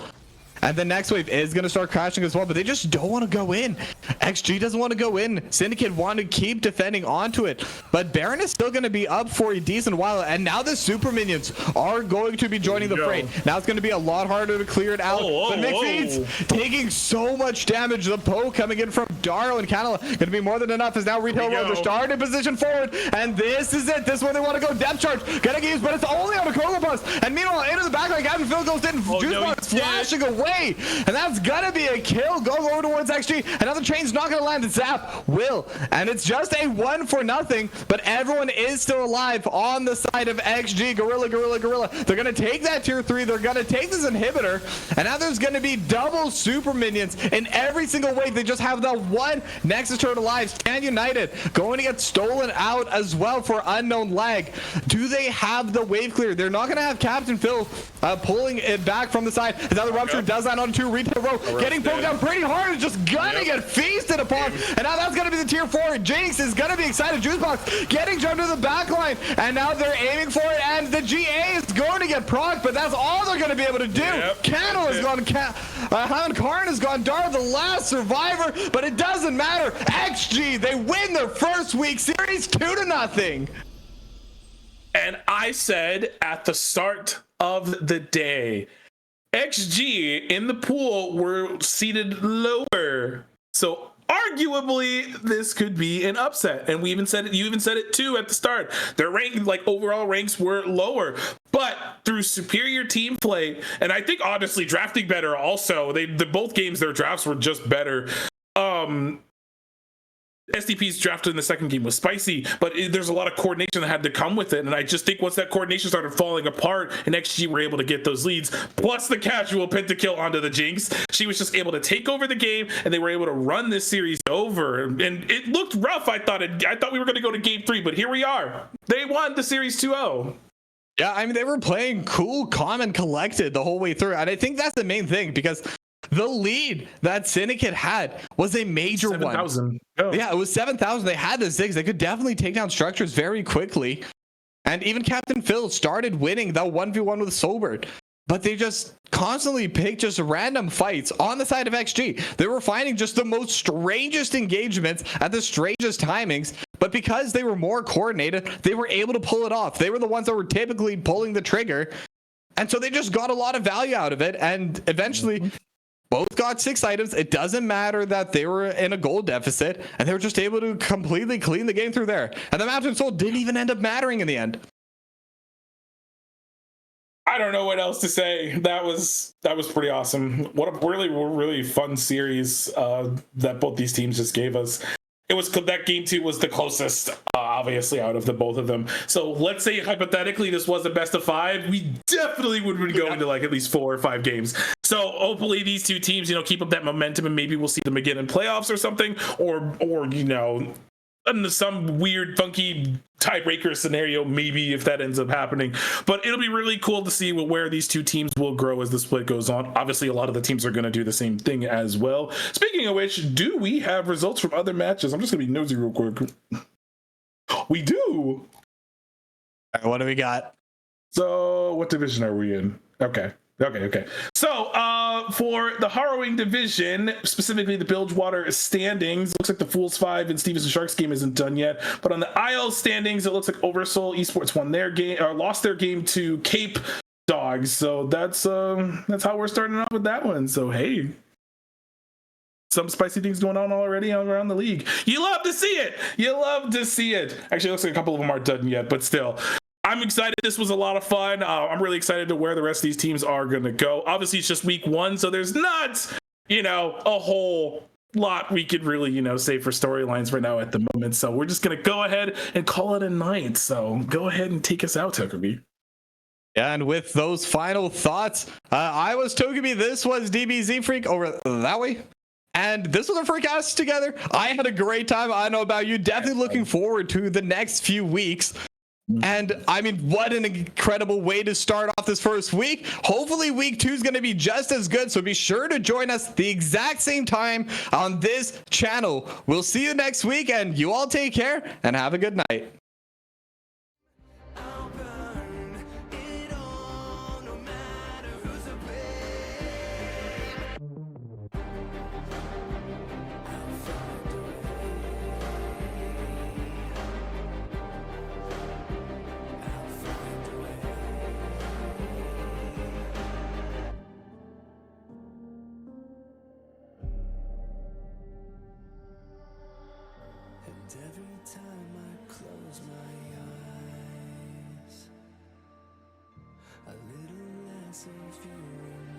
And the next wave is going to start crashing as well, but they just don't want to go in. XG doesn't want to go in. Syndicate want to keep defending onto it, but Baron is still going to be up for a decent while, and now the super minions are going to be joining the fray. Now it's going to be a lot harder to clear it out. But McFeeds taking so much damage. The poke coming in from Daro and Canela going to be more than enough, as now Retail Row, they're starting to position forward, and this is it. This is where they want to go. Depth charge going to get used, but it's only on a Cocoa Puffs. And meanwhile, into the back line, Captain Phil goes in. Juice Box flashing away. And that's gonna be a kill going over towards XG. Another chain's not gonna land. The zap will, and it's just a 1-0, but everyone is still alive on the side of XG. Gorilla. They're gonna take that tier 3. They're gonna take this inhibitor, and now there's gonna be double super minions in every single wave. They just have the one Nexus turret alive. Stand United going to get stolen out as well for unknown lag. Do they have the wave clear? They're not gonna have Captain Phil pulling it back from the side. Another rupture does land on 2. Retail Row getting poked down pretty hard, and just gonna get feasted upon. And now that's gonna be the tier 4. Jinx is gonna be excited. Juice Box getting jumped to the back line, and now they're aiming for it, and the GA is going to get proc, but that's all they're gonna be able to do. Candle has gone, Karn has gone, Dar the last survivor, but it doesn't matter. XG, they win their first week series 2-0. And I said at the start of the day, XG in the pool were seated lower, so arguably this could be an upset. And we even said it, you even said it too at the start. Their rank, like overall ranks, were lower, but through superior team play, and I think honestly drafting better also, both games their drafts were just better. SDP's drafted in the second game was spicy, but there's a lot of coordination that had to come with it, and I just think once that coordination started falling apart and XG were able to get those leads, plus the casual pentakill onto the Jinx, she was just able to take over the game, and they were able to run this series over. And it looked rough. I thought we were going to go to game 3, but here we are. They won the series 2-0. Yeah, I mean, they were playing cool, calm, and collected the whole way through, and I think that's the main thing, because the lead that Syndicate had was a major 7,000. one. Yeah, it was 7,000. They had the Ziggs. They could definitely take down structures very quickly. And even Captain Phil started winning that 1v1 with Sobert. But they just constantly picked just random fights on the side of XG. They were finding just the most strangest engagements at the strangest timings. But because they were more coordinated, they were able to pull it off. They were the ones that were typically pulling the trigger. And so they just got a lot of value out of it. And eventually, both got 6 items. It doesn't matter that they were in a gold deficit, and they were just able to completely clean the game through there. And the Mountain Soul didn't even end up mattering in the end. I don't know what else to say. That was pretty awesome. What a really fun series that both these teams just gave us. It was that game 2 was the closest, obviously, out of the both of them. So let's say hypothetically this was a best of 5, we definitely would go into like at least 4 or 5 games. So hopefully these two teams, keep up that momentum, and maybe we'll see them again in playoffs or something, or into some weird, funky tiebreaker scenario, maybe if that ends up happening. But it'll be really cool to see where these two teams will grow as the split goes on. Obviously, a lot of the teams are going to do the same thing as well. Speaking of which, do we have results from other matches? I'm just going to be nosy real quick. We do. All right, what do we got? So, what division are we in? Okay. So, for the Harrowing division, specifically the Bilgewater standings, looks like the Fools 5 and Stevenson Sharks game isn't done yet. But on the IL standings, it looks like Oversoul Esports won their game, or lost their game to Cape Dogs. So that's how we're starting off with that one. So hey, some spicy things going on already around the league. You love to see it. Actually, it looks like a couple of them aren't done yet, but still. I'm excited. This was a lot of fun. I'm really excited to where the rest of these teams are going to go. Obviously, it's just week 1, so there's not, a whole lot we could really, say for storylines right now at the moment. So we're just going to go ahead and call it a night. So go ahead and take us out, Tuckerby. Yeah, and with those final thoughts, I was Togepi. This was DBZ Freak over that way. And this was our first cast together. I had a great time. I don't know about you. Definitely looking forward to the next few weeks. And I mean, what an incredible way to start off this first week. Hopefully week 2 is going to be just as good. So be sure to join us the exact same time on this channel. We'll see you next week, and you all take care and have a good night. I'll burn it all, no matter who's to blame. I'll find a And every time I close my eyes, a little less of you.